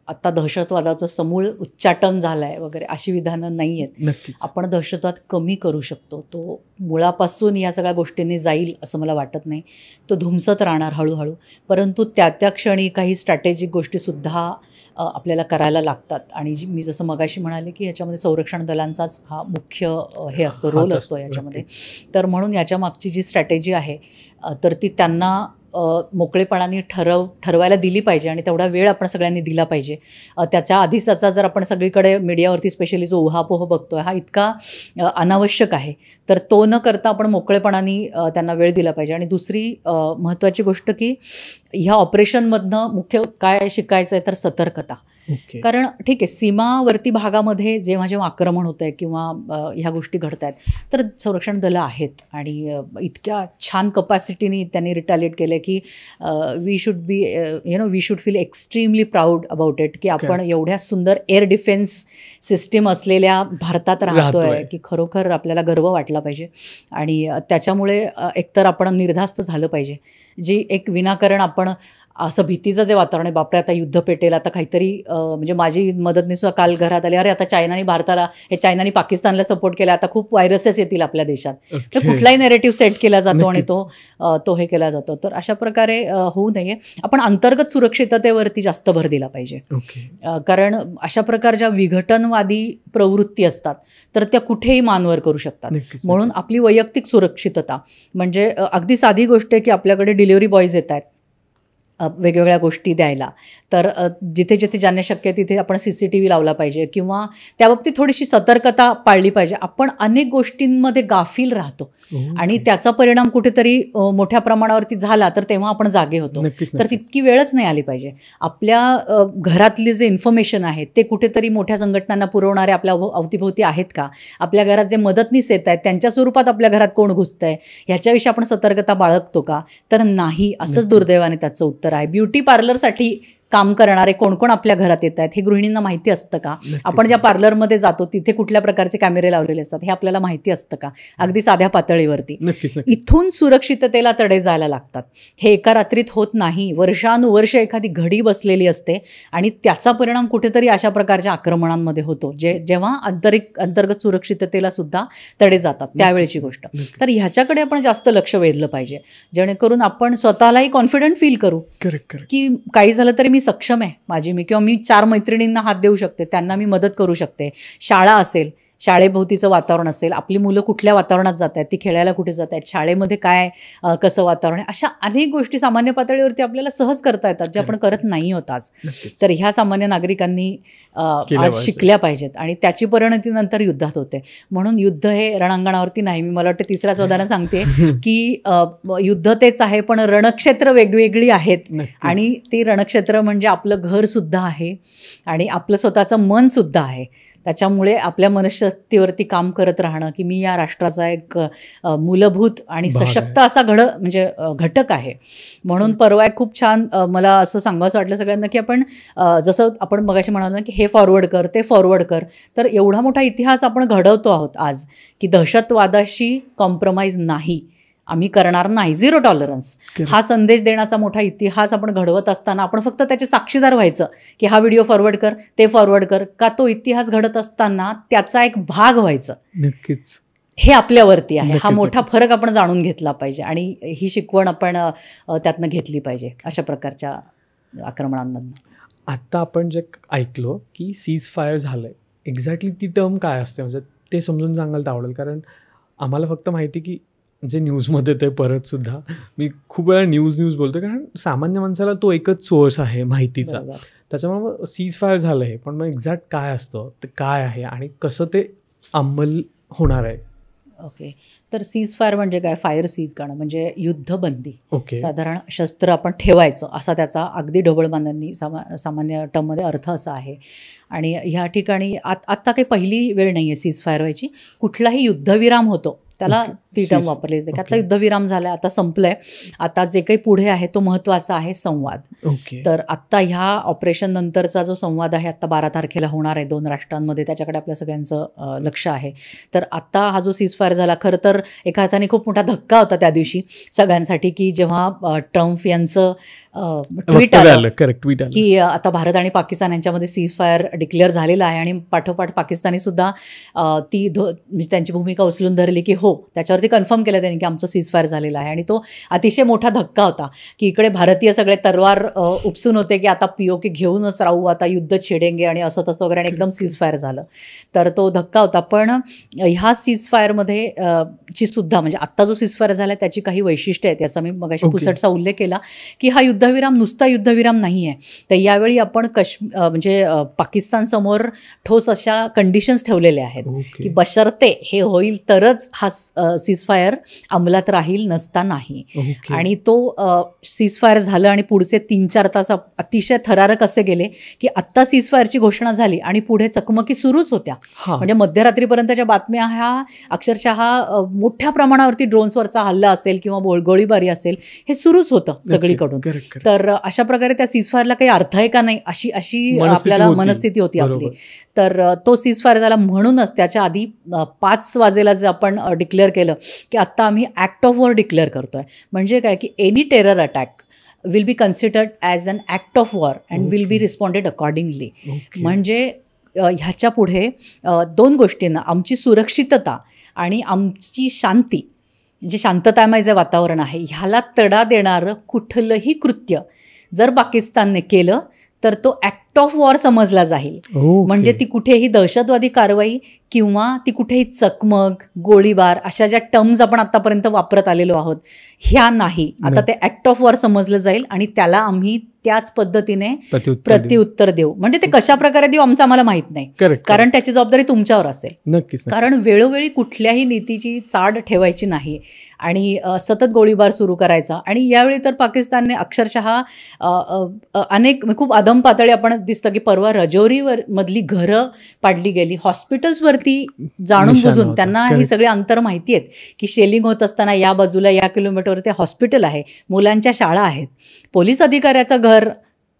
आता दहशतवादाचं समूळ उच्चाटन झालं आहे वगैरे अशी विधानं नाही आहेत. नक्कीच आपण दहशतवाद कमी करू शकतो. तो मुळापासून या सगळ्या गोष्टींनी जाईल असं मला वाटत नाही. तो धुमसत राहणार हळूहळू, परंतु त्या क्षणी काही स्ट्रॅटेजिक गोष्टीसुद्धा आपल्याला करायला लागतात. आणि मी जसं मगाशी म्हणाले की ह्याच्यामध्ये संरक्षण दलांचाच हा मुख्य हे असतो, रोल असतो याच्यामध्ये. तर म्हणून याच्या मागची जी स्ट्रॅटेजी आहे तर ती त्यांना मोकळेपणाने ठरवायला दिली पाहिजे आणि तेवढा वेळ आपण सगळ्यांनी दिला पाहिजे. त्याच्या आधीच त्याचा जर आपण सगळीकडे मीडियावरती स्पेशली जो उहापोह बघतोय हा इतका अनावश्यक आहे, तर तो न करता आपण मोकळेपणाने त्यांना वेळ दिला पाहिजे. आणि दुसरी महत्त्वाची गोष्ट की ह्या ऑपरेशनमधनं मुख्य काय शिकायचं आहे तर सतर्कता. कारण ठीक आहे, सीमावर्ती भागामध्ये जेव्हा जेव्हा आक्रमण होत आहे किंवा ह्या गोष्टी घडत आहेत तर संरक्षण दलं आहेत आणि इतक्या छान कपॅसिटीने त्यांनी रिटॅलिएट केलं की we should feel extremely proud about it की आपण एवढ्या सुंदर एअर डिफेन्स सिस्टीम असलेल्या भारतात राहतोय की खरोखर आपल्याला गर्व वाटला पाहिजे. आणि त्याच्यामुळे एकतर आपण निर्धास्त झालं पाहिजे. जी एक विनाकारण आपण असं भीतीचं जे वातावरण आहे, बापरे आता युद्ध पेटेल, आता काहीतरी म्हणजे माझी मदतनीसुद्धा काल घरात आली, अरे आता चायनाने पाकिस्तानला सपोर्ट केला, आता खूप व्हायरसेस येतील आपल्या देशात. तर कुठलाही नेरेटिव्ह सेट केला जातो आणि तो हे केला जातो. तर अशा प्रकारे होऊ नये. आपण अंतर्गत सुरक्षिततेवरती जास्त भर दिला पाहिजे. कारण अशा प्रकारच्या विघटनवादी प्रवृत्ती असतात तर त्या कुठेही मानवर करू शकतात. म्हणून आपली वैयक्तिक सुरक्षितता म्हणजे अगदी साधी गोष्ट आहे की आपल्याकडे डिलिव्हरी बॉयज येत आहेत वेगवेगळ्या गोष्टी द्यायला, तर जिथे जिथे ज्यांना शक्य आहे तिथे आपण CCTV लावला पाहिजे किंवा त्याबाबतीत थोडीशी सतर्कता पाळली पाहिजे. आपण अनेक गोष्टींमध्ये गाफील राहतो आणि त्याचा परिणाम कुठेतरी मोठ्या प्रमाणावरती झाला तर तेव्हा आपण जागे होतो. तर तितकी वेळच नाही आली पाहिजे. आपल्या घरातले जे इन्फॉर्मेशन आहे ते कुठेतरी मोठ्या संघटनांना पुरवणारे आपल्या अवतीभोवती आहेत का, आपल्या घरात जे मदतनीस येत आहेत त्यांच्या स्वरूपात आपल्या घरात कोण घुसतंय ह्याच्याविषयी आपण सतर्कता बाळगतो का, तर नाही. असंच दुर्दैवाने त्याचं उत्तर आहे. ब्युटी पार्लरसाठी काम करणारे कोण कोण आपल्या घरात येत आहेत हे गृहिणींना माहिती असतं का? आपण ज्या पार्लरमध्ये जातो तिथे कुठल्या प्रकारचे कॅमेरे लावलेले असतात हे आपल्याला माहिती असतं का? अगदी साध्या पातळीवरती. इथून सुरक्षिततेला तडे जायला लागतात. हे एका रात्रीत होत नाही. वर्षानुवर्ष एखादी घडी बसलेली असते आणि त्याचा परिणाम कुठेतरी अशा प्रकारच्या आक्रमणांमध्ये होतो जेव्हा अंतर्गत सुरक्षिततेला सुद्धा तडे जातात त्यावेळेची गोष्ट. तर ह्याच्याकडे आपण जास्त लक्ष वेधलं पाहिजे जेणेकरून आपण स्वतःलाही कॉन्फिडंट फील करू की काही झालं तरी मी सक्षम आहे किंवा मी 4 मैत्रिणींना हात देऊ शकते, त्यांना मी मदत करू शकते. शाळा असेल, शाळेभोवतीचं वातावरण असेल, आपली मुलं कुठल्या वातावरणात जात आहेत, ती खेळायला कुठे जात आहेत, शाळेमध्ये काय कसं वातावरण आहे, अशा अनेक गोष्टी सामान्य पातळीवरती आपल्याला सहज करता येतात जे आपण करत नाही होत आज. तर ह्या सामान्य नागरिकांनी आज शिकल्या पाहिजेत आणि त्याची परिणती नंतर युद्धात होते. म्हणून युद्ध हे रणांगणावरती नाही. मी मला वाटतं 3ऱ्याच उदाहरण सांगते की युद्ध तेच आहे पण रणक्षेत्र वेगवेगळी आहेत आणि ते रणक्षेत्र म्हणजे आपलं घर सुद्धा आहे आणि आपलं स्वतःचं मन सुद्धा आहे. त्याच्यामुळे आपल्या मनशक्तीवरती काम करत राहणं की मी या राष्ट्राचा एक मूलभूत आणि सशक्त असा घटक आहे. म्हणून परवा एक खूप छान मला असं सांगावंसं वाटलं सगळ्यांना की आपण जसं आपण मगाशी म्हणालो ना की हे फॉरवर्ड कर ते फॉरवर्ड कर, तर एवढा मोठा इतिहास आपण घडवतो आहोत आज की दहशतवादाशी कॉम्प्रोमाइज नाही, आम्ही करणार नाही, 0 टॉलरन्स हा संदेश देण्याचा मोठा इतिहास आपण घडवत असताना आपण फक्त त्याचे साक्षीदार व्हायचं की हा व्हिडिओ फॉरवर्ड कर ते फॉरवर्ड कर का, तो इतिहास घडत असताना त्याचा एक भाग व्हायचं. नक्कीच हे आपल्यावरती आहे. हा मोठा फरक आपण जाणून घेतला पाहिजे आणि ही शिकवण आपण त्यातनं घेतली पाहिजे अशा प्रकारच्या आक्रमणांमधनं. आत्ता आपण जे ऐकलो की सीज फायर झालंय, एक्झॅक्टली ती टर्म काय असते म्हणजे ते समजून सांगायला आवडेल. कारण आम्हाला फक्त माहिती की जे न्यूजमध्ये ते परत सुद्धा मी खूप वेळा न्यूज बोलतो कारण सामान्य माणसाला तो एकच सोर्स आहे माहितीचा. त्याच्यामुळे सीज फायर झालं आहे पण मग एक्झॅक्ट काय असतं, ते काय आहे आणि कसं ते अंमल होणार आहे. ओके, तर सीज फायर म्हणजे काय? फायर सीज करणं म्हणजे युद्धबंदी. साधारण शस्त्र आपण ठेवायचं असा त्याचा अगदी ढोबळमानांनी सामान्य टर्ममध्ये अर्थ असा आहे. आणि ह्या ठिकाणी आत्ता काही पहिली वेळ नाही आहे सीज फायर व्हायची. कुठलाही युद्धविराम होतो त्याला ती टर्म वापरली जाते की आता युद्धविराम झालाय, आता संपलंय, आता जे काही पुढे आहे तो महत्त्वाचा आहे संवाद. तर आत्ता ह्या ऑपरेशन नंतरचा जो संवाद आहे आता 12 तारखेला होणार आहे 2 राष्ट्रांमध्ये, त्याच्याकडे आपल्या सगळ्यांचं लक्ष आहे. तर आता हा जो सीजफायर झाला खरं तर एका हाताने खूप मोठा धक्का होता त्या दिवशी सगळ्यांसाठी की जेव्हा ट्रम्प यांचं ट्विट आलं की आता भारत आणि पाकिस्तान यांच्यामध्ये सीजफायर डिक्लेअर झालेला आहे आणि पाठोपाठ पाकिस्तानी सुद्धा ती म्हणजे त्यांची भूमिका उचलून धरली की हो, त्याच्यावरती कन्फर्म केलं त्यांनी की आमचं सीजफायर झालेलं आहे. आणि तो अतिशय मोठा धक्का होता की इकडे भारतीय सगळे तलवार उपसून होते की आता POK घेऊनच राहू, आता युद्ध छेडेंगे आणि असं तसं वगैरे, आणि एकदम सीजफायर झालं. तर तो धक्का होता. पण ह्या सीजफायरमध्ये ची सुद्धा म्हणजे आत्ता जो सीजफायर झाला त्याची काही वैशिष्ट्य आहेत, याचा मी मगाशी पुसटचा उल्लेख केला की हा युद्धविराम नुसता युद्धविराम नाही आहे. तर यावेळी आपण म्हणजे पाकिस्तान समोर ठोस अशा कंडिशन्स ठेवलेल्या आहेत की बशर्ते हे होईल तरच हा सीजफायर अंमलात राहील, नसता नाही. आणि तो सीजफायर झालं आणि पुढचे 3-4 तास अतिशय थरारक असे गेले की आत्ता सीजफायरची घोषणा झाली आणि पुढे चकमकी सुरूच होत्या. म्हणजे मध्यरात्रीपर्यंतच्या बातम्या ह्या अक्षरशः मोठ्या प्रमाणावरती ड्रोन्सवरचा हल्ला असेल किंवा गोळीबारी असेल हे सुरूच होतं सगळीकडून. तर अशा प्रकारे त्या सीजफायरला काही अर्थ आहे का नाही अशी आपल्याला मनस्थिती होती आपली. तर तो सीजफायर झाला. म्हणूनच त्याच्या आधी 5 वाजेला जे आपण डिक्लेअर केलं की आत्ता आम्ही ॲक्ट ऑफ वॉर डिक्लेअर करतोय. म्हणजे काय की any terror attack will be considered as an act of war and will be responded accordingly. म्हणजे ह्याच्या पुढे 2 गोष्टींना, आमची सुरक्षितता आणि आमची शांती, म्हणजे शांततामय जे वातावरण आहे ह्याला तडा देणारं कुठलंही कृत्य जर पाकिस्तानने केलं तर तो ॲक्ट ऑफ वॉर समजला जाईल. म्हणजे ती कुठेही दहशतवादी कारवाई किंवा ती कुठेही चकमक, गोळीबार अशा ज्या टर्म्स आपण आतापर्यंत वापरत आलेलो आहोत ह्या नाही. आता ते ॲक्ट ऑफ वॉर समजलं जाईल आणि त्याला आम्ही त्याच पद्धतीने प्रत्युत्तर देऊ. म्हणजे ते कशा प्रकारे देऊ आमचं आम्हाला माहित नाही, कारण त्याची जबाबदारी तुमच्यावर असेल. नक्कीच. कारण वेळोवेळी कुठल्याही नीतीची चाड ठेवायची नाही आणि सतत गोळीबार सुरू करायचा. आणि यावेळी तर पाकिस्तानने अक्षरशः अनेक खूप अधम पातळी आपण दिसतं की परवा रजौरीवर मधली घरं पाडली गेली, हॉस्पिटल्सवरती जाणून बुजून. त्यांना ही सगळी अंतर माहिती आहेत की शेलिंग होत असताना या बाजूला या किलोमीटरवर ते हॉस्पिटल आहे, मुलांच्या शाळा आहेत, पोलीस अधिकाऱ्याचं घर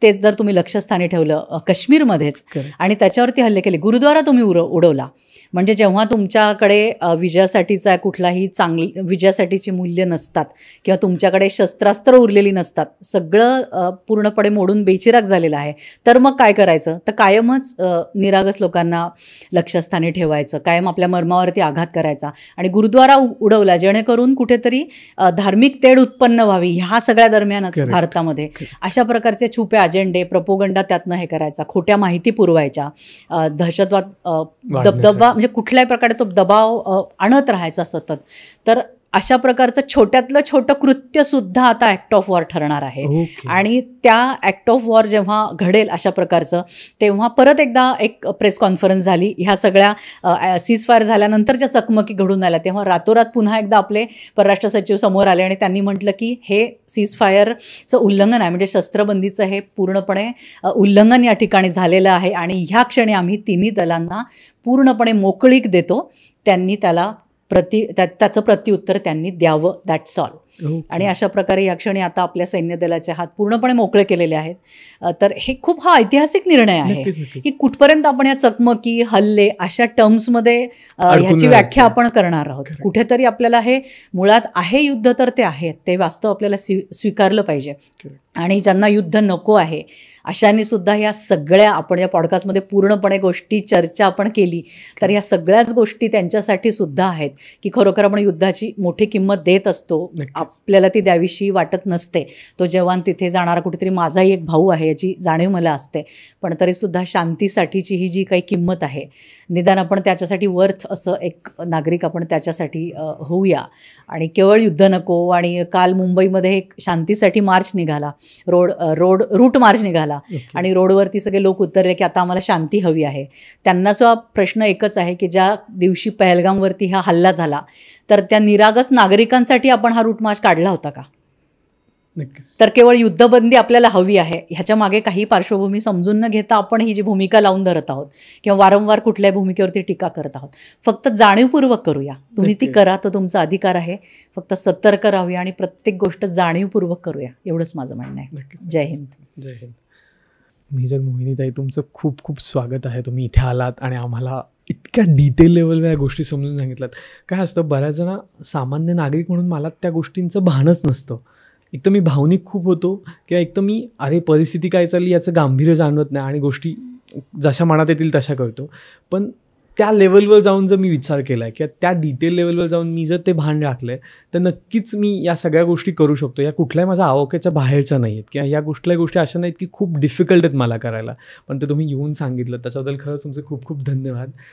तेच जर तुम्ही लक्ष्यस्थानी ठेवलं काश्मीरमध्येच Correct. आणि त्याच्यावरती हल्ले केले, गुरुद्वारा तुम्ही उडवला, म्हणजे जेव्हा तुमच्याकडे विजयासाठीचा कुठलाही विजयासाठीची मूल्य नसतात किंवा तुमच्याकडे शस्त्रास्त्र उरलेली नसतात, सगळं पूर्णपणे मोडून बेचिराग झालेलं आहे, तर मग काय करायचं? तर कायमच निरागस लोकांना लक्ष्यस्थानी ठेवायचं, कायम आपल्या मर्मावरती आघात करायचा आणि गुरुद्वारा उडवला जेणेकरून कुठेतरी धार्मिक तेढ उत्पन्न व्हावी. ह्या सगळ्या दरम्यानच Correct. भारतामध्ये अशा प्रकारचे छुपे अजेंडे, प्रोपोगंडा त्यातनं हे करायचा, खोट्या माहिती पुरवायच्या, दहशतवाद, दबदबा, म्हणजे कुठल्याही प्रकारे तो दबाव आणत राहायचा सतत. तर अशा प्रकारचं छोट्यातलं छोटं कृत्य सुद्धा आता ॲक्ट ऑफ वॉर ठरणार आहे. Okay. आणि त्या ॲक्ट ऑफ वॉर जेव्हा घडेल अशा प्रकारचं, तेव्हा परत एकदा एक प्रेस कॉन्फरन्स झाली ह्या सगळ्या सीज फायर झाल्यानंतर ज्या चकमकी घडून आल्या, तेव्हा रातोरात पुन्हा एकदा आपले परराष्ट्र सचिव समोर आले आणि त्यांनी म्हटलं की हे सीज फायरचं उल्लंघन आहे, म्हणजे शस्त्रबंदीचं हे पूर्णपणे उल्लंघन या ठिकाणी झालेलं आहे आणि ह्या क्षणी आम्ही तिन्ही दलांना पूर्णपणे मोकळीक देतो. त्यांनी त्याला त्याचं प्रत्युत्तर त्यांनी द्यावं, दॅट्स ऑल. Okay. आणि अशा प्रकारे या क्षणी आता आपल्या सैन्य दलाचे हात पूर्णपणे मोकळे केलेले आहेत. तर हे खूप हा ऐतिहासिक निर्णय आहे नक्कीच, नक्कीच. की कुठपर्यंत आपण या चकमकी, हल्ले अशा टर्म्समध्ये अडकून ह्याची राहायचं. व्याख्या आपण करणार आहोत. Correct. कुठेतरी आपल्याला हे मुळात आहे युद्ध, तर ते आहे, ते वास्तव आपल्याला स्वीकारलं पाहिजे. Correct. आणि ज्यांना युद्ध नको आहे अशांनी सुद्धा ह्या सगळ्या, आपण या पॉडकास्टमध्ये पूर्णपणे गोष्टी चर्चा आपण केली, तर ह्या सगळ्याच गोष्टी त्यांच्यासाठी सुद्धा आहेत की खरोखर आपण युद्धाची मोठी किंमत देत असतो, नक्कीच. आपल्याला ती द्यावीशी वाटत नसते. तो जवान तिथे जाणारा कुठेतरी माझाही एक भाऊ आहे याची जाणीव मला असते, पण तरीसुद्धा शांतीसाठीची ही जी काही किंमत आहे, निदान आपण त्याच्यासाठी वर्थ असं एक नागरिक आपण त्याच्यासाठी होऊया. आणि केवळ युद्ध नको. आणि काल मुंबईमध्ये एक शांतीसाठी मार्च निघाला, रूट मार्च निघाला Okay. आणि रोडवरती सगळे लोक उतरले की आता आम्हाला शांती हवी आहे. त्यांना सुद्धा प्रश्न एकच आहे की ज्या दिवशी पहलगामवरती हा हल्ला झाला, तर त्या निरागस नागरिकांसाठी आपण हा रूट मार्च काढला होता का? नक्कीच. तर केवळ युद्धबंदी आपल्याला हवी आहे, ह्याच्या मागे काही पार्श्वभूमी समजून न घेता आपण ही जी भूमिका लावून धरत आहोत किंवा वारंवार कुठल्याही भूमिकेवरती टीका करत आहोत. फक्त जाणीवपूर्वक करूया. तुम्ही ती करा, तो तुमचा अधिकार आहे. फक्त सतर्क राहूया आणि प्रत्येक गोष्ट जाणीवपूर्वक करूया, एवढंच माझं म्हणणं आहे. नक्कीच. जय हिंद. जय हिंद. मी जर मोहिनीताई, तुमचं खूप खूप स्वागत आहे. तुम्ही इथे आलात आणि आम्हाला इतक्या डिटेल लेवलवर या गोष्टी समजून सांगितल्यात. काय असतं, बऱ्याच जण सामान्य नागरिक म्हणून मला त्या गोष्टींचं भानच नसतं. एक तर मी भावनिक खूप होतो किंवा एक तर मी परिस्थिती काय चालली याचं गांभीर्य जाणवत नाही आणि गोष्टी जशा मनात येतील तशा करतो. पण त्या लेवलवर जाऊन जर मी विचार केला आहे किंवा त्या डिटेल लेवलवर जाऊन मी जर ते भान राखलं आहे, तर नक्कीच मी या सगळ्या गोष्टी करू शकतो. या कुठल्याही माझ्या आवाक्याच्या बाहेरच्या नाही आहेत किंवा या कुठल्याही गोष्टी अशा नाहीत की खूप डिफिकल्ट आहेत मला करायला, पण ते तुम्ही येऊन सांगितलं त्याच्याबद्दल खरंच तुमचे खूप खूप धन्यवाद.